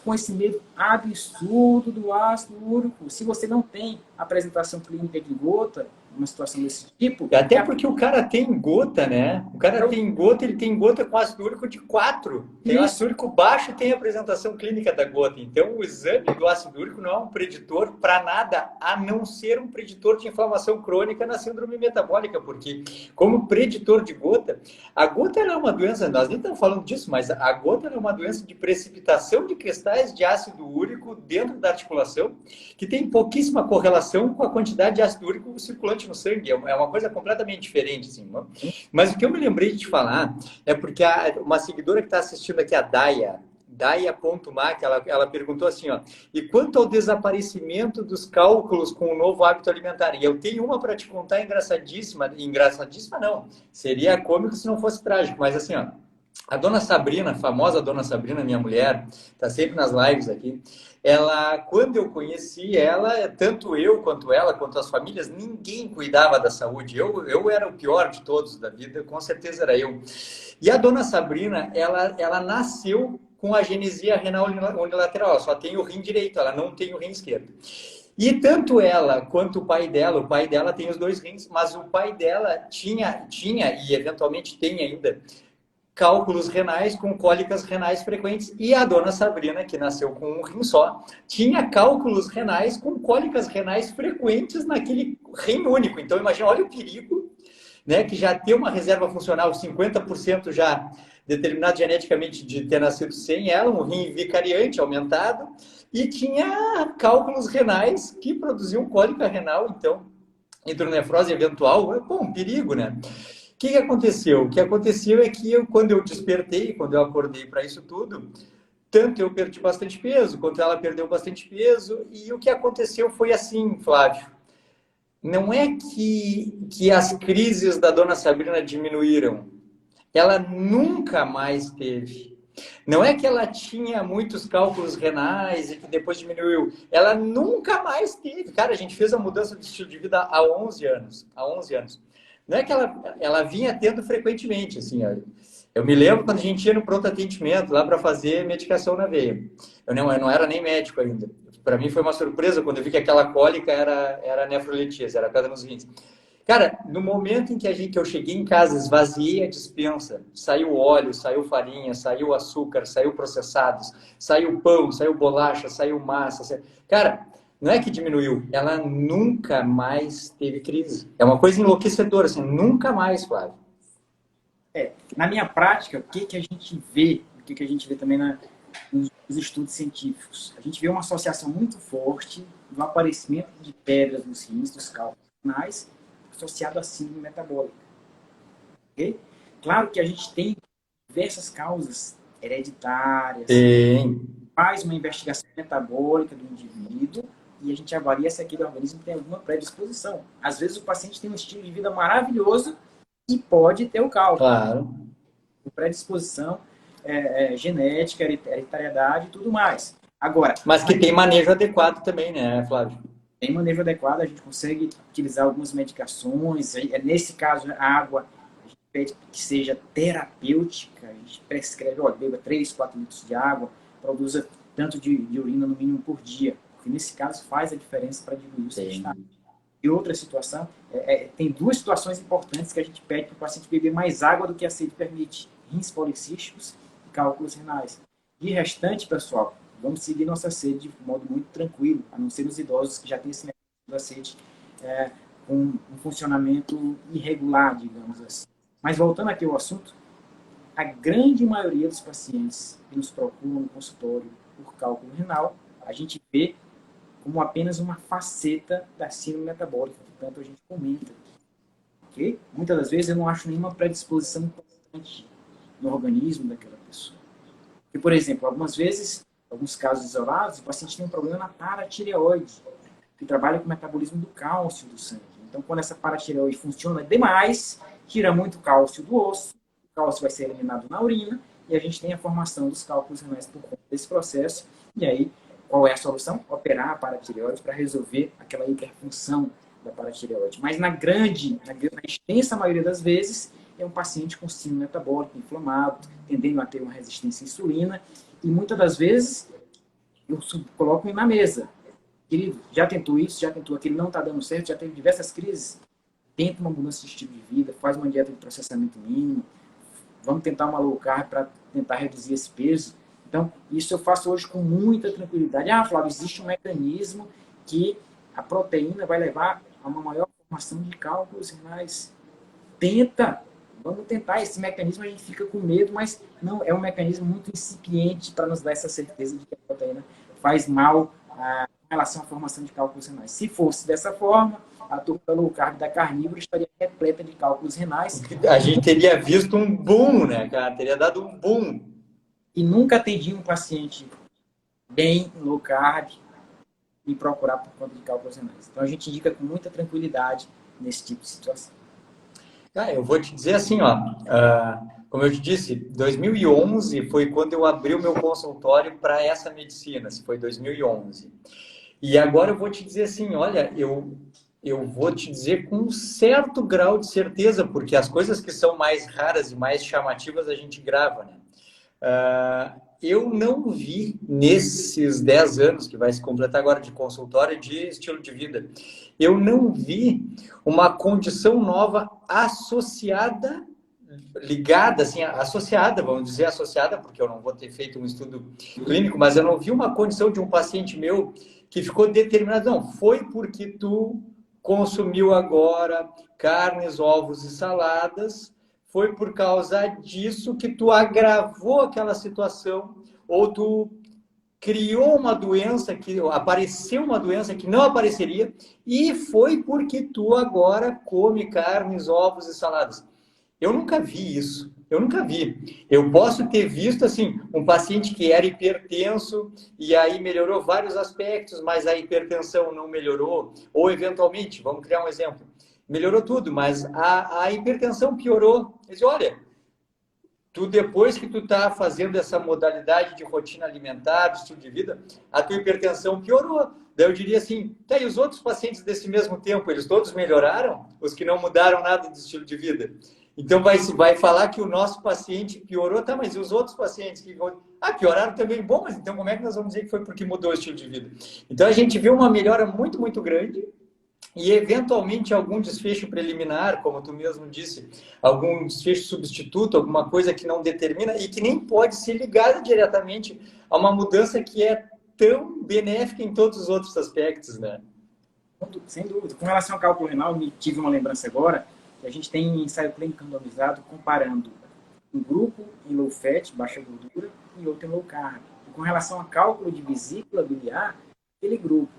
Com esse medo absurdo do ácido úrico. Se você não tem apresentação clínica de gota, uma situação desse tipo... Até porque o cara tem gota, né? O cara tem gota, ele tem gota com ácido úrico de 4. Tem ácido úrico baixo, tem apresentação clínica da gota. Então, o exame do ácido úrico não é um preditor para nada, a não ser um preditor de inflamação crônica na síndrome metabólica, porque como preditor de gota, a gota é uma doença, nós nem estamos falando disso, mas a gota é uma doença de precipitação de cristais de ácido úrico dentro da articulação, que tem pouquíssima correlação com a quantidade de ácido úrico circulante no sangue. É uma coisa completamente diferente, assim. Mas o que eu me lembrei de te falar é porque uma seguidora que está assistindo aqui, a Daia.mac, ela perguntou assim, ó, e quanto ao desaparecimento dos cálculos com o novo hábito alimentar? E eu tenho uma para te contar engraçadíssima não, seria cômico se não fosse trágico, mas assim, ó, a dona Sabrina, a famosa dona Sabrina, minha mulher, tá sempre nas lives aqui. Ela, quando eu conheci ela, tanto eu quanto ela, quanto as famílias, ninguém cuidava da saúde. Eu era o pior de todos da vida, com certeza era eu. E a dona Sabrina, ela nasceu com agenesia renal unilateral, ela só tem o rim direito, ela não tem o rim esquerdo. E tanto ela quanto o pai dela tem os 2 rins, mas o pai dela tinha e eventualmente tem ainda cálculos renais com cólicas renais frequentes. E a dona Sabrina, que nasceu com um rim só, tinha cálculos renais com cólicas renais frequentes naquele rim único. Então, imagina, olha o perigo, né, que já tem uma reserva funcional 50% já determinado geneticamente de ter nascido sem ela, um rim vicariante aumentado, e tinha cálculos renais que produziam cólica renal, então, hidronefrose eventual, pô, um perigo, né? O que aconteceu? O que aconteceu é que quando eu despertei, quando eu acordei para isso tudo, tanto eu perdi bastante peso, quanto ela perdeu bastante peso, e o que aconteceu foi assim, Flávio. Não é que as crises da dona Sabrina diminuíram, ela nunca mais teve. Não é que ela tinha muitos cálculos renais e que depois diminuiu. Ela nunca mais teve. Cara, a gente fez a mudança de estilo de vida há 11 anos. Há 11 anos. Não é que ela vinha tendo frequentemente, assim, ó. Eu me lembro quando a gente ia no pronto atendimento lá para fazer medicação na veia. Eu não era nem médico ainda. Para mim foi uma surpresa quando eu vi que aquela cólica era nefroletíase, era pedra nos rins. Cara, no momento em que eu cheguei em casa, esvaziei a despensa, saiu óleo, saiu farinha, saiu açúcar, saiu processados, saiu pão, saiu bolacha, saiu massa. Cara, não é que diminuiu, ela nunca mais teve crise. É uma coisa enlouquecedora, assim, nunca mais, Flávio. Na minha prática, o que a gente vê, o que a gente vê também nos estudos científicos? A gente vê uma associação muito forte do aparecimento de pedras nos rins, dos cálculos renais, associado à síndrome metabólica. Okay? Claro que a gente tem diversas causas hereditárias, faz uma investigação metabólica do indivíduo e a gente avalia se aquele organismo tem alguma predisposição. Às vezes o paciente tem um estilo de vida maravilhoso e pode ter o cálculo. Claro. Predisposição genética, hereditariedade e tudo mais. Agora, mas que tem manejo adequado também, né, Flávio? Tem manejo adequado, a gente consegue utilizar algumas medicações. Nesse caso, a água, a gente pede que seja terapêutica. A gente prescreve, olha, beba 3, 4 litros de água, produza tanto de urina no mínimo por dia. Porque nesse caso faz a diferença para diminuir o seu estado. E outra situação, tem duas situações importantes que a gente pede para o paciente beber mais água do que a sede permite. Rins policísticos e cálculos renais. De restante, pessoal, vamos seguir nossa sede de modo muito tranquilo, a não ser os idosos que já têm esse mecanismo da sede com um funcionamento irregular, digamos assim. Mas voltando aqui ao assunto, a grande maioria dos pacientes que nos procuram no consultório por cálculo renal, a gente vê como apenas uma faceta da síndrome metabólica, que tanto a gente comenta. Okay? Muitas das vezes eu não acho nenhuma predisposição importante no organismo daquela pessoa. Porque, por exemplo, algumas vezes, alguns casos isolados, o paciente tem um problema na paratireoide, que trabalha com o metabolismo do cálcio do sangue. Então, quando essa paratireoide funciona demais, tira muito cálcio do osso, o cálcio vai ser eliminado na urina, e a gente tem a formação dos cálculos renais por conta desse processo. E aí, qual é a solução? Operar a paratireoide para resolver aquela hiperfunção da paratireoide. Mas na extensa maioria das vezes, é um paciente com síndrome metabólica, inflamado, tendendo a ter uma resistência à insulina, e muitas das vezes eu coloco ele na mesa. Querido, já tentou isso, já tentou aquilo, não está dando certo, já teve diversas crises, tenta uma mudança de estilo de vida, faz uma dieta de processamento mínimo, vamos tentar uma low carb para tentar reduzir esse peso. Então, isso eu faço hoje com muita tranquilidade. Ah, Flávio, existe um mecanismo que a proteína vai levar a uma maior formação de cálculos renais. Vamos tentar. Esse mecanismo a gente fica com medo, mas não é um mecanismo muito incipiente para nos dar essa certeza de que a proteína faz mal em relação à formação de cálculos renais. Se fosse dessa forma, a turma low carb da carnívora estaria repleta de cálculos renais. A gente teria visto um boom, né, cara? Teria dado um boom. E nunca atendi um paciente bem low carb e procurar por conta de cálculos renais. Então a gente indica com muita tranquilidade nesse tipo de situação. Eu vou te dizer assim, ó, como eu te disse, 2011 foi quando eu abri o meu consultório para essa medicina, foi 2011. E agora eu vou te dizer assim, olha, eu vou te dizer com um certo grau de certeza, porque as coisas que são mais raras e mais chamativas a gente grava, né? Eu não vi nesses 10 anos que vai se completar agora de consultório de estilo de vida, eu não vi uma condição nova associada, ligada, assim, associada, vamos dizer associada, porque eu não vou ter feito um estudo clínico, mas eu não vi uma condição de um paciente meu que ficou determinado, não, foi porque tu consumiu agora carnes, ovos e saladas, foi por causa disso que tu agravou aquela situação, ou tu criou uma doença, que apareceu uma doença que não apareceria, e foi porque tu agora come carnes, ovos e saladas. Eu nunca vi isso. Eu nunca vi. Eu posso ter visto, assim, um paciente que era hipertenso e aí melhorou vários aspectos, mas a hipertensão não melhorou. Ou, eventualmente, vamos criar um exemplo, melhorou tudo, mas a hipertensão piorou. Diz, olha, tu depois que tu tá fazendo essa modalidade de rotina alimentar, de estilo de vida, a tua hipertensão piorou. Daí eu diria assim, tá, e os outros pacientes desse mesmo tempo, eles todos melhoraram? Os que não mudaram nada de estilo de vida? Então vai falar que o nosso paciente piorou, tá, mas e os outros pacientes que pioraram também? Bom, mas então como é que nós vamos dizer que foi porque mudou o estilo de vida? Então a gente viu uma melhora muito, muito grande e eventualmente algum desfecho preliminar, como tu mesmo disse, algum desfecho substituto, alguma coisa que não determina e que nem pode ser ligada diretamente a uma mudança que é tão benéfica em todos os outros aspectos, né? Sem dúvida. Com relação ao cálculo renal, me tive uma lembrança agora, que a gente tem ensaio clínico randomizado comparando um grupo em low fat, baixa gordura, e outro em low carb. E com relação a cálculo de vesícula biliar, aquele grupo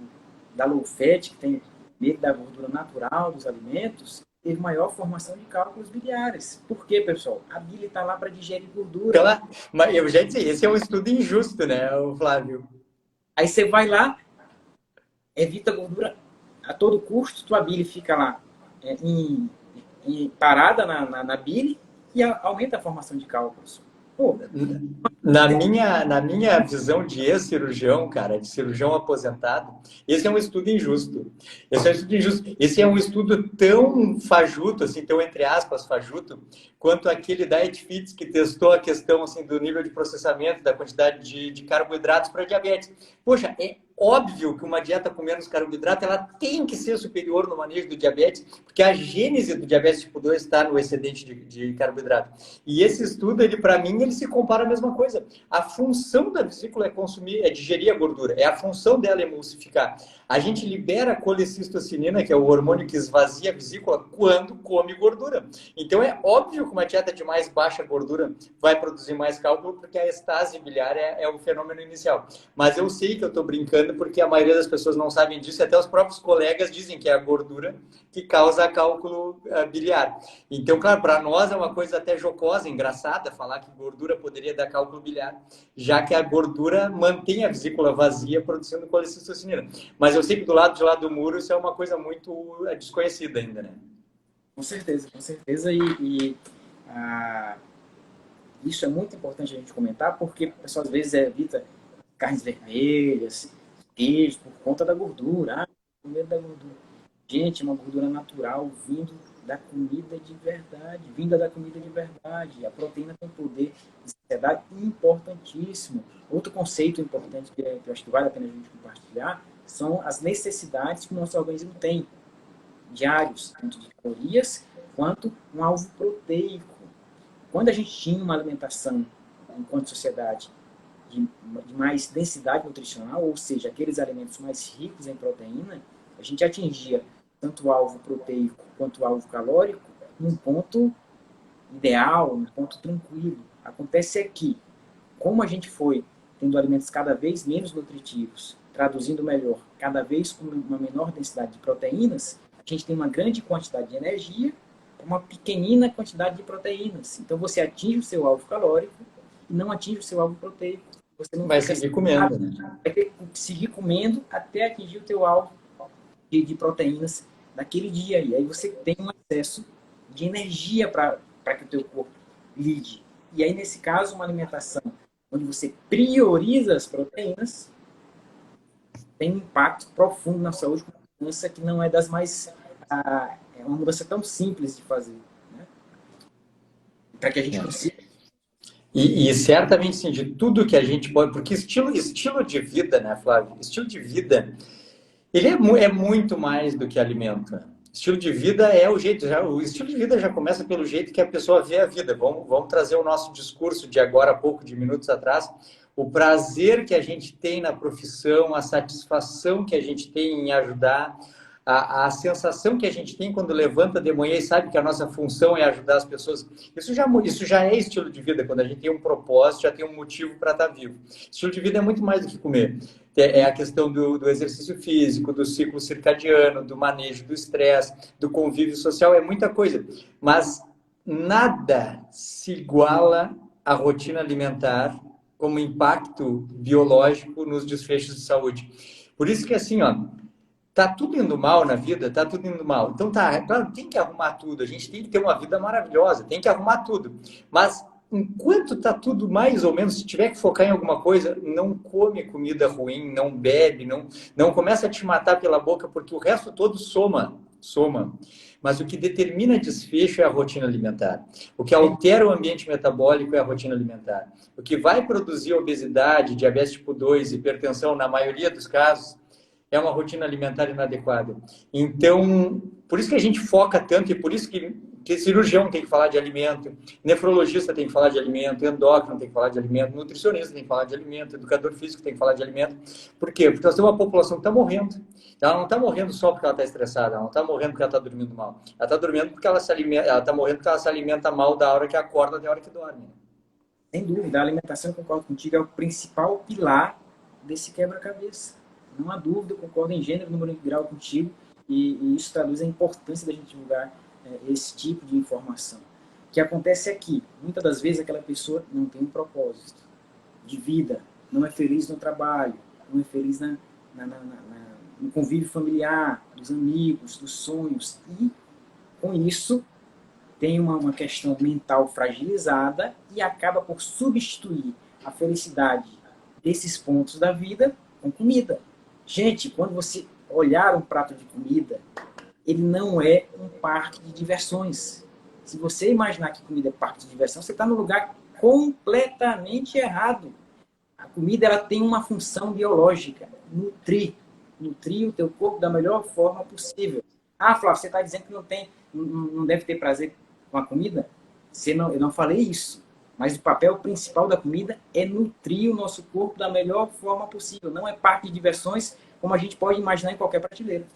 da low fat, que tem medo da gordura natural dos alimentos, teve maior formação de cálculos biliares. Por quê, pessoal? A bile está lá para digerir gordura. Mas eu já disse, esse é um estudo injusto, né, Flávio? Aí você vai lá, evita gordura a todo custo, tua bile fica lá parada na bile e aumenta a formação de cálculos. Pô, na minha visão de ex-cirurgião, cara, de cirurgião aposentado, esse é um estudo injusto. Esse é um estudo tão fajuto, assim, tão entre aspas fajuto, quanto aquele Diet Fits que testou a questão assim, do nível de processamento, da quantidade de carboidratos para diabetes. Poxa, é óbvio que uma dieta com menos carboidrato ela tem que ser superior no manejo do diabetes, porque a gênese do diabetes tipo 2 está no excedente de carboidrato. E esse estudo, ele para mim, ele se compara a mesma coisa. A função da vesícula é digerir a gordura, é a função dela emulsificar. A gente libera a colecistocinina, que é o hormônio que esvazia a vesícula, quando come gordura. Então é óbvio que uma dieta de mais baixa gordura vai produzir mais cálculo, porque a estase biliar é o fenômeno inicial. Mas eu sei que eu estou brincando, porque a maioria das pessoas não sabem disso, e até os próprios colegas dizem que é a gordura que causa cálculo biliar. Então, claro, para nós é uma coisa até jocosa, engraçada, falar que gordura poderia dar cálculo biliar, já que a gordura mantém a vesícula vazia produzindo colecistocinina. Mas eu sei que do lado de lá do muro isso é uma coisa muito desconhecida ainda, né? Com certeza, com certeza. Isso é muito importante a gente comentar, porque o pessoal às vezes evita carnes vermelhas, queijo, por conta da gordura. Com medo da gordura. Gente, é uma gordura natural vindo da comida de verdade, vinda da comida de verdade. A proteína tem poder de saciedade importantíssimo. Outro conceito importante que eu acho que vale a pena a gente compartilhar são as necessidades que o nosso organismo tem, diários, tanto de calorias quanto um alvo proteico. Quando a gente tinha uma alimentação, enquanto sociedade, de mais densidade nutricional, ou seja, aqueles alimentos mais ricos em proteína, a gente atingia tanto o alvo proteico quanto o alvo calórico num ponto ideal, num ponto tranquilo. Acontece que, como a gente foi tendo alimentos cada vez menos nutritivos, traduzindo melhor, cada vez com uma menor densidade de proteínas, a gente tem uma grande quantidade de energia, uma pequenina quantidade de proteínas. Então você atinge o seu alvo calórico e não atinge o seu alvo proteico. Você não vai seguir comendo, né? Vai ter que seguir comendo até atingir o teu alvo de proteínas naquele dia. E aí você tem um excesso de energia para que o teu corpo lide. E aí, nesse caso, uma alimentação onde você prioriza as proteínas tem um impacto profundo na saúde, uma mudança que não é das mais... é uma mudança tão simples de fazer, né? Para que a gente consiga... E certamente, sim, de tudo que a gente pode... Porque estilo de vida, né, Flávio? Estilo de vida, ele é muito mais do que alimento. Estilo de vida é o jeito... o estilo de vida já começa pelo jeito que a pessoa vê a vida. Vamos trazer o nosso discurso de agora há pouco, de minutos atrás. O prazer que a gente tem na profissão, a satisfação que a gente tem em ajudar, a sensação que a gente tem quando levanta de manhã e sabe que a nossa função é ajudar as pessoas, isso já é estilo de vida, quando a gente tem um propósito, já tem um motivo para estar vivo. Estilo de vida é muito mais do que comer. É a questão do exercício físico, do ciclo circadiano, do manejo do estresse, do convívio social, é muita coisa. Mas nada se iguala à rotina alimentar como impacto biológico nos desfechos de saúde. Por isso que assim, ó, tá tudo indo mal na vida, tá tudo indo mal. Então tá, claro, tem que arrumar tudo, a gente tem que ter uma vida maravilhosa, tem que arrumar tudo. Mas enquanto tá tudo mais ou menos, se tiver que focar em alguma coisa, não come comida ruim, não bebe, não começa a te matar pela boca, porque o resto todo soma. Mas o que determina desfecho é a rotina alimentar. O que altera o ambiente metabólico é a rotina alimentar. O que vai produzir obesidade, diabetes tipo 2, hipertensão, na maioria dos casos, é uma rotina alimentar inadequada. Então, por isso que a gente foca tanto e por isso que cirurgião tem que falar de alimento, nefrologista tem que falar de alimento, endócrino tem que falar de alimento, nutricionista tem que falar de alimento, educador físico tem que falar de alimento. Por quê? Porque nós temos uma população que está morrendo. Ela não está morrendo só porque ela está estressada, ela não está morrendo porque ela está dormindo mal. Ela está dormindo porque ela está morrendo porque ela se alimenta mal da hora que acorda até a hora que dorme. Sem dúvida, a alimentação, concordo contigo, é o principal pilar desse quebra-cabeça. Não há dúvida, eu concordo em gênero, número e grau contigo, e isso traduz a importância da gente divulgar esse tipo de informação. O que acontece é que, muitas das vezes, aquela pessoa não tem um propósito de vida, não é feliz no trabalho, não é feliz no convívio familiar, dos amigos, dos sonhos, e com isso tem uma questão mental fragilizada e acaba por substituir a felicidade desses pontos da vida com comida. Gente, quando você olhar um prato de comida, ele não é um parque de diversões. Se você imaginar que comida é parque de diversão, você está no lugar completamente errado. A comida ela tem uma função biológica, nutrir o teu corpo da melhor forma possível. Ah, Flávio, você está dizendo que não deve ter prazer com a comida? Eu não falei isso. Mas o papel principal da comida é nutrir o nosso corpo da melhor forma possível. Não é parque de diversões como a gente pode imaginar em qualquer prateleira.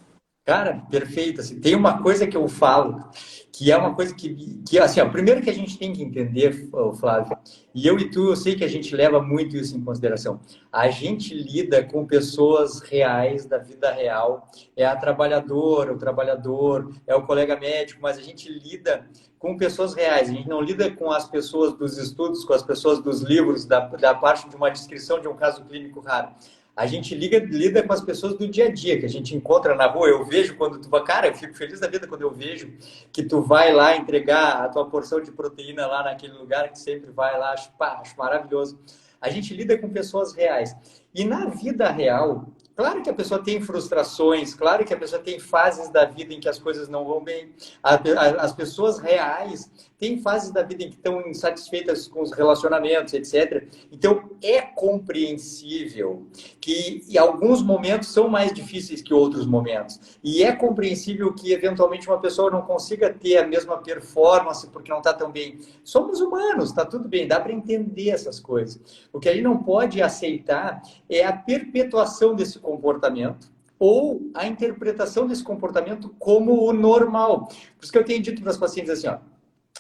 Cara, perfeito. Assim, tem uma coisa que eu falo, que é uma coisa que assim, ó, primeiro que a gente tem que entender, Flávio, e eu e tu, eu sei que a gente leva muito isso em consideração. A gente lida com pessoas reais, da vida real. É a trabalhadora, o trabalhador, é o colega médico, mas a gente lida com pessoas reais. A gente não lida com as pessoas dos estudos, com as pessoas dos livros, da parte de uma descrição de um caso clínico raro. A gente lida com as pessoas do dia a dia, que a gente encontra na rua. Eu vejo quando tu vai... Cara, eu fico feliz da vida quando eu vejo que tu vai lá entregar a tua porção de proteína lá naquele lugar que sempre vai lá. Acho maravilhoso. A gente lida com pessoas reais. E na vida real, claro que a pessoa tem frustrações, claro que a pessoa tem fases da vida em que as coisas não vão bem. As pessoas reais têm fases da vida em que estão insatisfeitas com os relacionamentos, etc. Então, é compreensível que alguns momentos são mais difíceis que outros momentos. E é compreensível que, eventualmente, uma pessoa não consiga ter a mesma performance porque não está tão bem. Somos humanos, está tudo bem, dá para entender essas coisas. O que a gente não pode aceitar é a perpetuação desse comportamento ou a interpretação desse comportamento como o normal. Por isso que eu tenho dito para os pacientes assim, ó,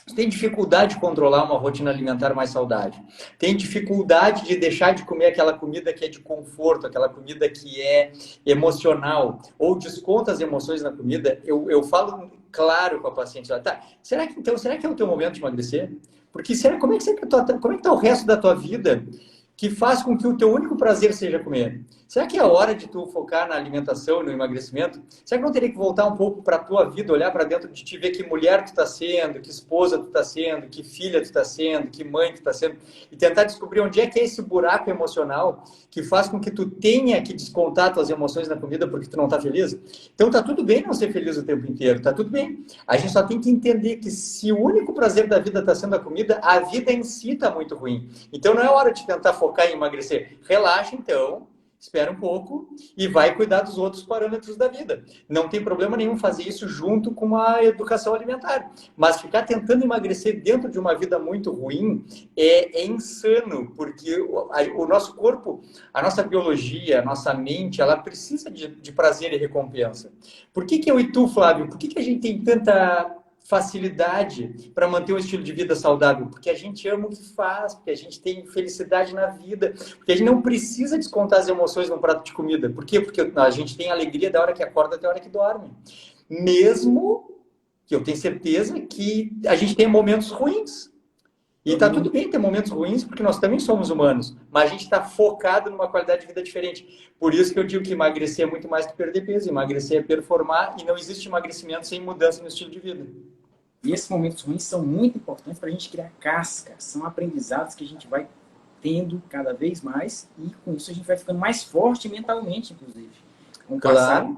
você tem dificuldade de controlar uma rotina alimentar mais saudável. Tem dificuldade de deixar de comer aquela comida que é de conforto, aquela comida que é emocional, ou desconta as emoções na comida. Eu falo claro com a paciente, tá, será que é o teu momento de emagrecer? Porque como é que está o resto da tua vida que faz com que o teu único prazer seja comer? Será que é a hora de tu focar na alimentação e no emagrecimento? Será que não teria que voltar um pouco para a tua vida, olhar para dentro de ti, ver que mulher tu está sendo, que esposa tu está sendo, que filha tu está sendo, que mãe tu está sendo, e tentar descobrir onde é que é esse buraco emocional que faz com que tu tenha que descontar tuas emoções na comida porque tu não está feliz? Então tá tudo bem não ser feliz o tempo inteiro, tá tudo bem. A gente só tem que entender que se o único prazer da vida está sendo a comida, a vida em si está muito ruim. Então não é hora de tentar focar em emagrecer. Relaxa então. espera um pouco e vai cuidar dos outros parâmetros da vida. Não tem problema nenhum fazer isso junto com a educação alimentar. Mas ficar tentando emagrecer dentro de uma vida muito ruim é insano, porque o nosso corpo, a nossa biologia, a nossa mente, ela precisa de prazer e recompensa. Por que eu e tu, Flávio, por que a gente tem tanta facilidade para manter um estilo de vida saudável? Porque a gente ama o que faz, porque a gente tem felicidade na vida, porque a gente não precisa descontar as emoções num prato de comida. Por quê? Porque a gente tem alegria da hora que acorda até a hora que dorme. Mesmo que eu tenho certeza que a gente tem momentos ruins. E tá tudo bem ter momentos ruins, porque nós também somos humanos, mas a gente está focado numa qualidade de vida diferente. Por isso que eu digo que emagrecer é muito mais que perder peso, emagrecer é performar, e não existe emagrecimento sem mudança no estilo de vida. E esses momentos ruins são muito importantes para a gente criar casca, são aprendizados que a gente vai tendo cada vez mais, e com isso a gente vai ficando mais forte mentalmente, inclusive. Com o passar,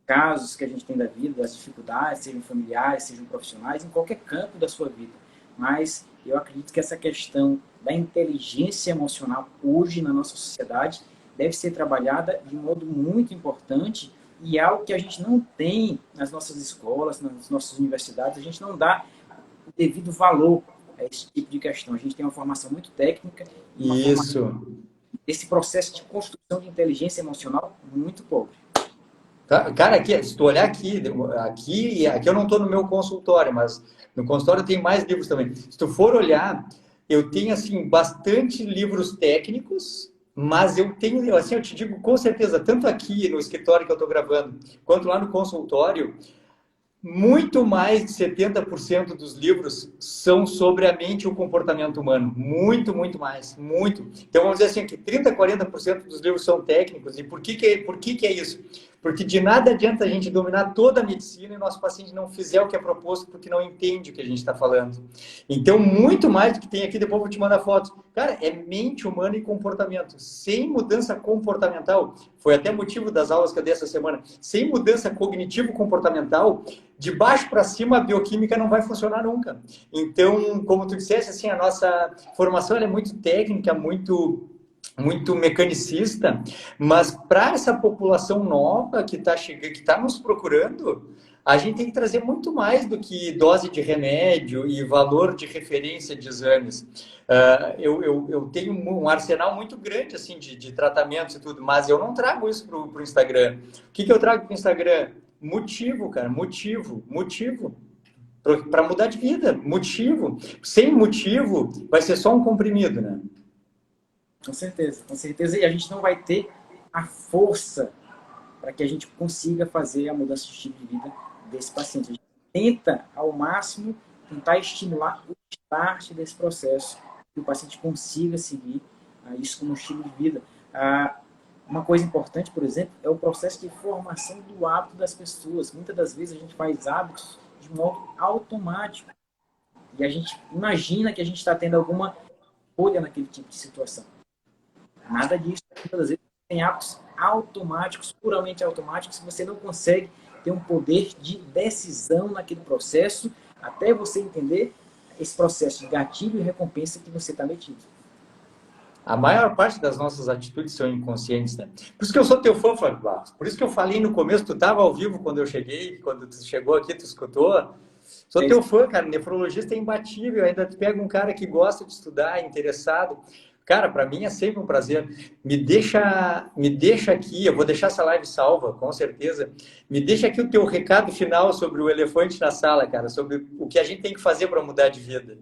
casos que a gente tem da vida, as dificuldades, sejam familiares, sejam profissionais, em qualquer campo da sua vida. Mas eu acredito que essa questão da inteligência emocional hoje na nossa sociedade deve ser trabalhada de um modo muito importante, e é algo que a gente não tem nas nossas escolas, nas nossas universidades, a gente não dá o devido valor a esse tipo de questão. A gente tem uma formação muito técnica e uma formação, esse processo de construção de inteligência emocional muito pobre. Cara, aqui, se tu olhar aqui eu não estou no meu consultório, mas no consultório tem mais livros também. Se tu for olhar, eu tenho, assim, bastante livros técnicos, mas eu tenho, assim, eu te digo com certeza, tanto aqui no escritório que eu estou gravando, quanto lá no consultório, muito mais de 70% dos livros são sobre a mente e o comportamento humano. Muito, muito mais. Muito. Então, vamos dizer assim, que 30%, 40% dos livros são técnicos. E por que é isso? Porque de nada adianta a gente dominar toda a medicina e o nosso paciente não fizer o que é proposto porque não entende o que a gente está falando. Então, muito mais do que tem aqui, depois eu vou te mandar fotos. Cara, é mente humana e comportamento. Sem mudança comportamental, foi até motivo das aulas que eu dei essa semana, sem mudança cognitivo-comportamental, de baixo para cima a bioquímica não vai funcionar nunca. Então, como tu disseste, assim, a nossa formação ela é muito técnica, muito mecanicista, mas para essa população nova que está chegando, que está nos procurando, a gente tem que trazer muito mais do que dose de remédio e valor de referência de exames. Eu tenho um arsenal muito grande assim de tratamentos e tudo, mas eu não trago isso para o Instagram. O que eu trago para o Instagram? Motivo, cara, motivo. Para mudar de vida, motivo. Sem motivo, vai ser só um comprimido, né? Com certeza, com certeza. E a gente não vai ter a força para que a gente consiga fazer a mudança de estilo de vida desse paciente. A gente tenta, ao máximo, tentar estimular o start desse processo, que o paciente consiga seguir isso como estilo de vida. Uma coisa importante, por exemplo, é o processo de formação do hábito das pessoas. Muitas das vezes a gente faz hábitos de modo automático. E a gente imagina que a gente está tendo alguma escolha naquele tipo de situação. Nada disso. Muitas vezes tem hábitos automáticos, puramente automáticos, você não consegue ter um poder de decisão naquele processo, até você entender esse processo de gatilho e recompensa que você está metido. A maior parte das nossas atitudes são inconscientes, né? Por isso que eu sou teu fã, Flávio Barros. Por isso que eu falei no começo, tu estava ao vivo quando eu cheguei, quando tu chegou aqui, tu escutou. Sou teu fã, cara. Nefrologista é imbatível. Ainda tu pega um cara que gosta de estudar, interessado. Cara, para mim é sempre um prazer. Me deixa aqui, eu vou deixar essa live salva, com certeza. Me deixa aqui o teu recado final sobre o elefante na sala, cara, sobre o que a gente tem que fazer para mudar de vida.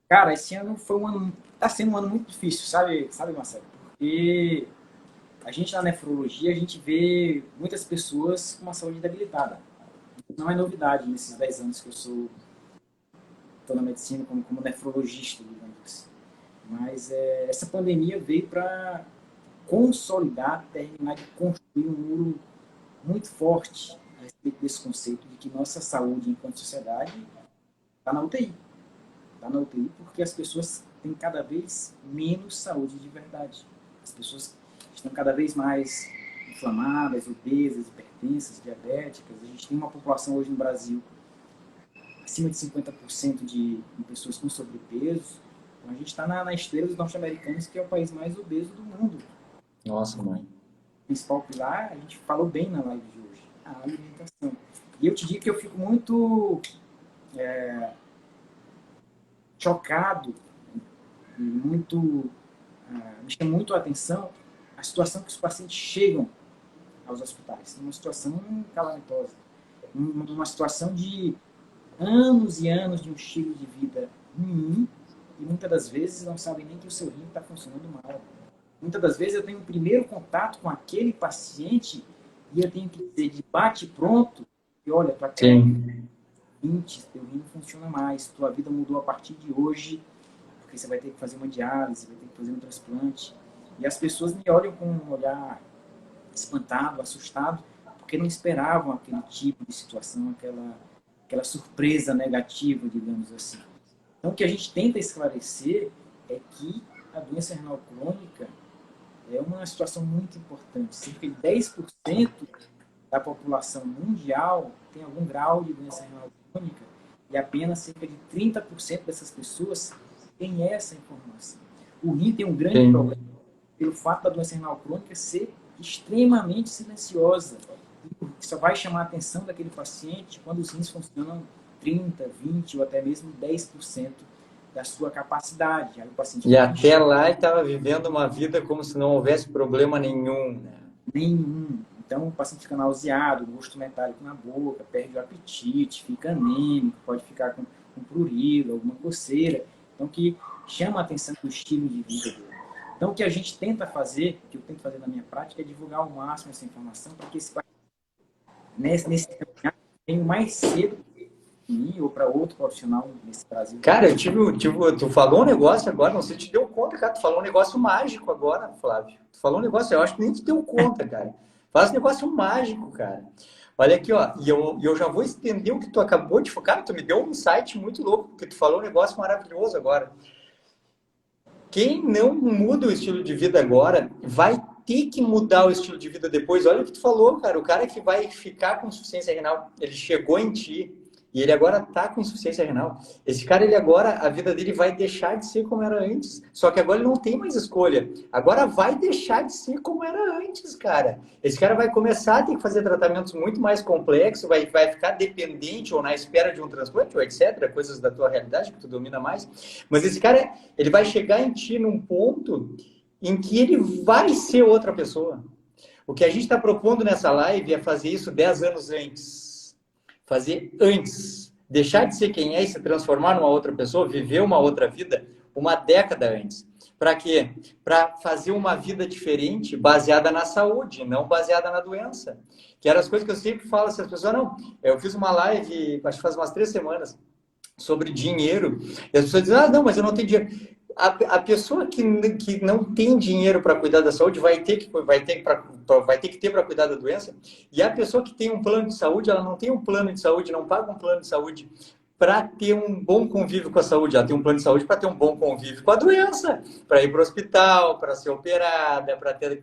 Cara, esse ano foi um ano, tá sendo um ano muito difícil, sabe, Marcelo? Porque a gente na nefrologia, a gente vê muitas pessoas com uma saúde debilitada. Não é novidade nesses 10 anos que eu estou na medicina como nefrologista, digamos assim. Mas essa pandemia veio para consolidar, terminar de construir um muro muito forte a respeito desse conceito de que nossa saúde enquanto sociedade está na UTI. Está na UTI porque as pessoas têm cada vez menos saúde de verdade. As pessoas estão cada vez mais inflamadas, obesas, hipertensas, diabéticas. A gente tem uma população hoje no Brasil acima de 50% de pessoas com sobrepeso. Então a gente está na esteira dos norte-americanos, que é o país mais obeso do mundo. Nossa, mãe. principal pilar, a gente falou bem na live de hoje, a alimentação. E eu te digo que eu fico muito chocado, muito, me chama muito a atenção a situação que os pacientes chegam aos hospitais, numa situação calamitosa, numa situação de anos e anos de um estilo de vida ruim, e muitas das vezes não sabem nem que o seu rim está funcionando mal. Muitas das vezes eu tenho um primeiro contato com aquele paciente e eu tenho que dizer de bate pronto, e olha, para aquela 20, teu rim não funciona mais, tua vida mudou a partir de hoje, porque você vai ter que fazer uma diálise, vai ter que fazer um transplante. E as pessoas me olham com um olhar espantado, assustado, porque não esperavam aquele tipo de situação, aquela surpresa negativa, digamos assim. Então, o que a gente tenta esclarecer é que a doença renal crônica é uma situação muito importante. Cerca de 10% da população mundial tem algum grau de doença renal crônica e apenas cerca de 30% dessas pessoas têm essa informação. O rim tem um grande problema pelo fato da doença renal crônica ser extremamente silenciosa. Só vai chamar a atenção daquele paciente quando os rins funcionam 30, 20 ou até mesmo 10% da sua capacidade. Aí o paciente e até lá ele estava vivendo uma vida como se não houvesse problema nenhum, né? Nenhum. Então o paciente fica nauseado, gosto metálico na boca, perde o apetite, fica anêmico, pode ficar com prurito, alguma coceira. Então que chama a atenção do estilo de vida dele. Então o que a gente tenta fazer, que eu tento fazer na minha prática, é divulgar ao máximo essa informação para que esse paciente, nesse caminhar, venha mais cedo mim ou para outro profissional nesse Brasil. Cara, tu falou um negócio agora, não sei se te deu conta, cara. Tu falou um negócio mágico agora, Flávio. Tu falou um negócio, eu acho que nem te deu conta, cara. Faz um negócio mágico, cara. Olha aqui, ó, e eu já vou estender o que tu acabou de focar. Tu me deu um insight muito louco, porque tu falou um negócio maravilhoso agora. Quem não muda o estilo de vida agora, vai ter que mudar o estilo de vida depois. Olha o que tu falou, cara. O cara que vai ficar com insuficiência renal, ele chegou em ti, e ele agora tá com insuficiência renal. Esse cara, ele agora, a vida dele vai deixar de ser como era antes. Só que agora ele não tem mais escolha. Agora vai deixar de ser como era antes, cara. Esse cara vai começar a ter que fazer tratamentos muito mais complexos, vai ficar dependente ou na espera de um transplante, ou etc. Coisas da tua realidade que tu domina mais. Mas esse cara, ele vai chegar em ti num ponto em que ele vai ser outra pessoa. O que a gente está propondo nessa live é fazer isso 10 anos antes. Fazer antes, deixar de ser quem é e se transformar numa outra pessoa, viver uma outra vida, uma década antes. Para quê? Para fazer uma vida diferente, baseada na saúde, não baseada na doença. Que eram as coisas que eu sempre falo, se as pessoas não... Eu fiz uma live, acho que faz umas 3 semanas, sobre dinheiro, e as pessoas dizem, não, mas eu não tenho dinheiro. A pessoa que não tem dinheiro para cuidar da saúde vai ter que ter para cuidar da doença. E a pessoa que tem um plano de saúde, ela não tem um plano de saúde, não paga um plano de saúde para ter um bom convívio com a saúde. Ela tem um plano de saúde para ter um bom convívio com a doença, para ir para o hospital, para ser operada, para ter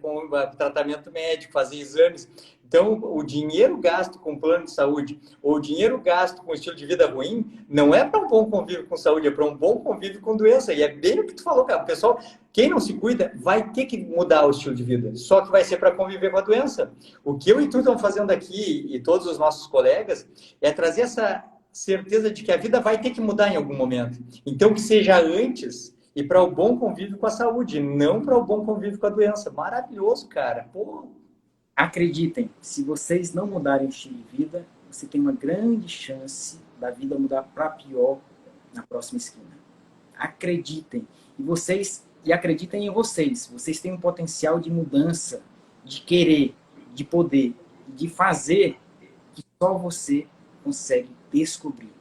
tratamento médico, fazer exames. Então, o dinheiro gasto com plano de saúde ou o dinheiro gasto com estilo de vida ruim não é para um bom convívio com saúde, é para um bom convívio com doença. E é bem o que tu falou, cara. O pessoal, quem não se cuida, vai ter que mudar o estilo de vida. Só que vai ser para conviver com a doença. O que eu e tu estamos fazendo aqui, e todos os nossos colegas, é trazer essa certeza de que a vida vai ter que mudar em algum momento. Então, que seja antes e para o bom convívio com a saúde, não para o bom convívio com a doença. Maravilhoso, cara. Pô. Acreditem, se vocês não mudarem o estilo de vida, você tem uma grande chance da vida mudar para pior na próxima esquina. Acreditem. E acreditem em vocês. Vocês têm um potencial de mudança, de querer, de poder, de fazer que só você consegue descobrir.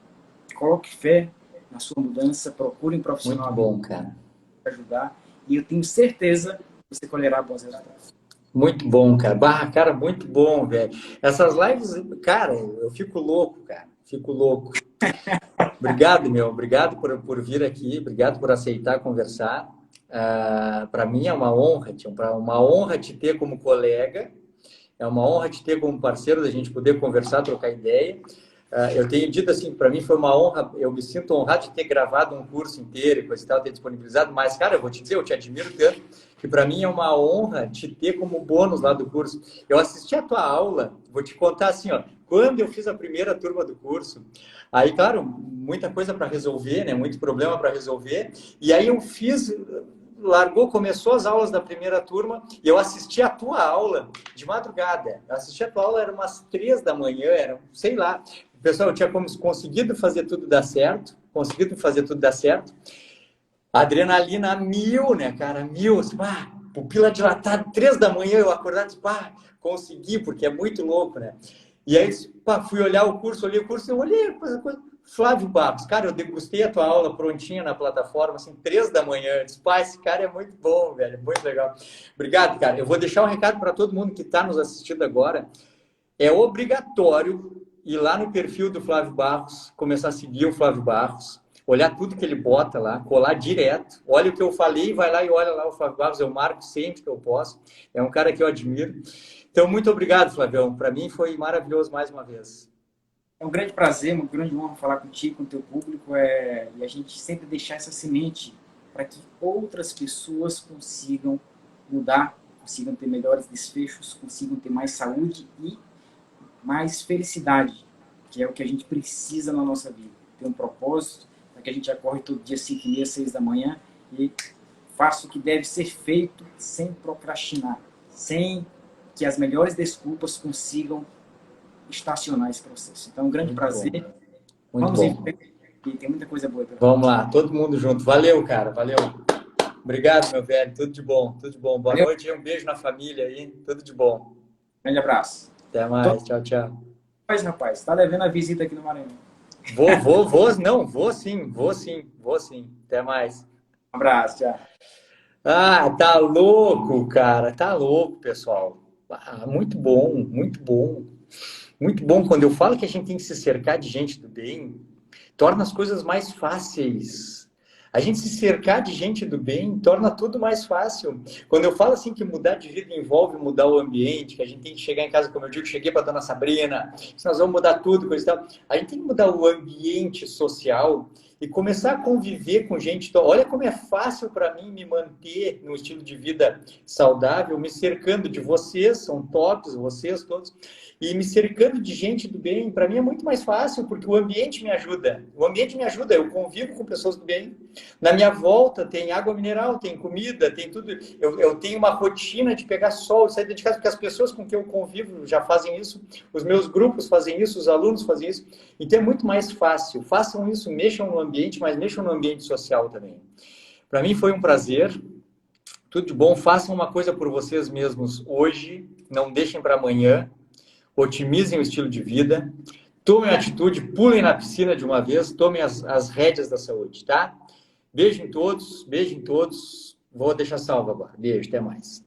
Coloque fé na sua mudança, procure um profissional muito bom, cara, para ajudar, e eu tenho certeza que você colherá bons resultados. Muito bom, cara. Cara, muito bom, velho. Essas lives, cara, eu fico louco, cara. Fico louco. Obrigado, meu. Obrigado por vir aqui. Obrigado por aceitar conversar. Para mim é uma honra, uma honra te ter como colega. É uma honra te ter como parceiro, da gente poder conversar, trocar ideia. Eu tenho dito assim, para mim foi uma honra, eu me sinto honrado de ter gravado um curso inteiro e coisa e tal, ter disponibilizado, mas, cara, eu vou te dizer, eu te admiro tanto, que para mim é uma honra te ter como bônus lá do curso. Eu assisti a tua aula, vou te contar assim, ó, quando eu fiz a primeira turma do curso, aí, claro, muita coisa para resolver, né, muito problema para resolver, e aí eu fiz... começou as aulas da primeira turma e eu assisti a tua aula de madrugada. Eu assisti a tua aula, era umas 3 da manhã, era, sei lá. Pessoal, eu tinha conseguido fazer tudo dar certo, Adrenalina a mil, né, cara, mil. Assim, pupila dilatada, 3 da manhã, eu acordado, assim, consegui, porque é muito louco, né? E aí, fui olhar o curso, eu olhei, coisa. Flávio Barros, cara, eu degustei a tua aula prontinha na plataforma, assim, 3 da manhã. Eu disse, esse cara é muito bom, velho, muito legal. Obrigado, cara. Eu vou deixar um recado para todo mundo que está nos assistindo agora. É obrigatório ir lá no perfil do Flávio Barros, começar a seguir o Flávio Barros, olhar tudo que ele bota lá, colar direto. Olha o que eu falei, vai lá e olha lá o Flávio Barros. Eu marco sempre que eu posso. É um cara que eu admiro. Então, muito obrigado, Flavião. Para mim foi maravilhoso mais uma vez. É um grande prazer, uma grande honra falar contigo, com o teu público, e a gente sempre deixar essa semente para que outras pessoas consigam mudar, consigam ter melhores desfechos, consigam ter mais saúde e mais felicidade, que é o que a gente precisa na nossa vida. Ter um propósito, para que a gente acorde todo dia 5h30, 6 da manhã e faça o que deve ser feito sem procrastinar, sem que as melhores desculpas consigam estacionar esse processo. Então, um grande prazer. Muito Vamos bom. em frente, e tem muita coisa boa. Vamos lá, todo mundo junto. Valeu, cara, valeu. Obrigado, meu velho. Tudo de bom, tudo de bom. Boa noite, um beijo na família aí. Tudo de bom. Grande abraço. Até mais, tchau, tchau. Rapaz, tá devendo a visita aqui no Maranhão. Vou sim. Até mais. Um abraço, tchau. Tá louco, cara. Tá louco, pessoal. Muito bom, muito bom. Muito bom. Quando eu falo que a gente tem que se cercar de gente do bem, torna as coisas mais fáceis. A gente se cercar de gente do bem torna tudo mais fácil. Quando eu falo assim que mudar de vida envolve mudar o ambiente, que a gente tem que chegar em casa, como eu digo, cheguei para a dona Sabrina, que nós vamos mudar tudo, coisa e tal. A gente tem que mudar o ambiente social e começar a conviver com gente. Então, olha como é fácil para mim me manter num estilo de vida saudável, me cercando de vocês, são tops, vocês todos, e me cercando de gente do bem. Para mim é muito mais fácil, porque o ambiente me ajuda. O ambiente me ajuda, eu convivo com pessoas do bem. Na minha volta tem água mineral, tem comida, tem tudo. Eu tenho uma rotina de pegar sol, sair de casa, porque as pessoas com quem eu convivo já fazem isso, os meus grupos fazem isso, os alunos fazem isso. Então é muito mais fácil. Façam isso, mexam no ambiente, mas mexam no ambiente social também. Para mim foi um prazer. Tudo de bom. Façam uma coisa por vocês mesmos hoje, não deixem para amanhã. Otimizem o estilo de vida, tomem atitude, pulem na piscina de uma vez, tomem as rédeas da saúde, tá? Beijo em todos, Vou deixar salvo agora. Beijo, até mais.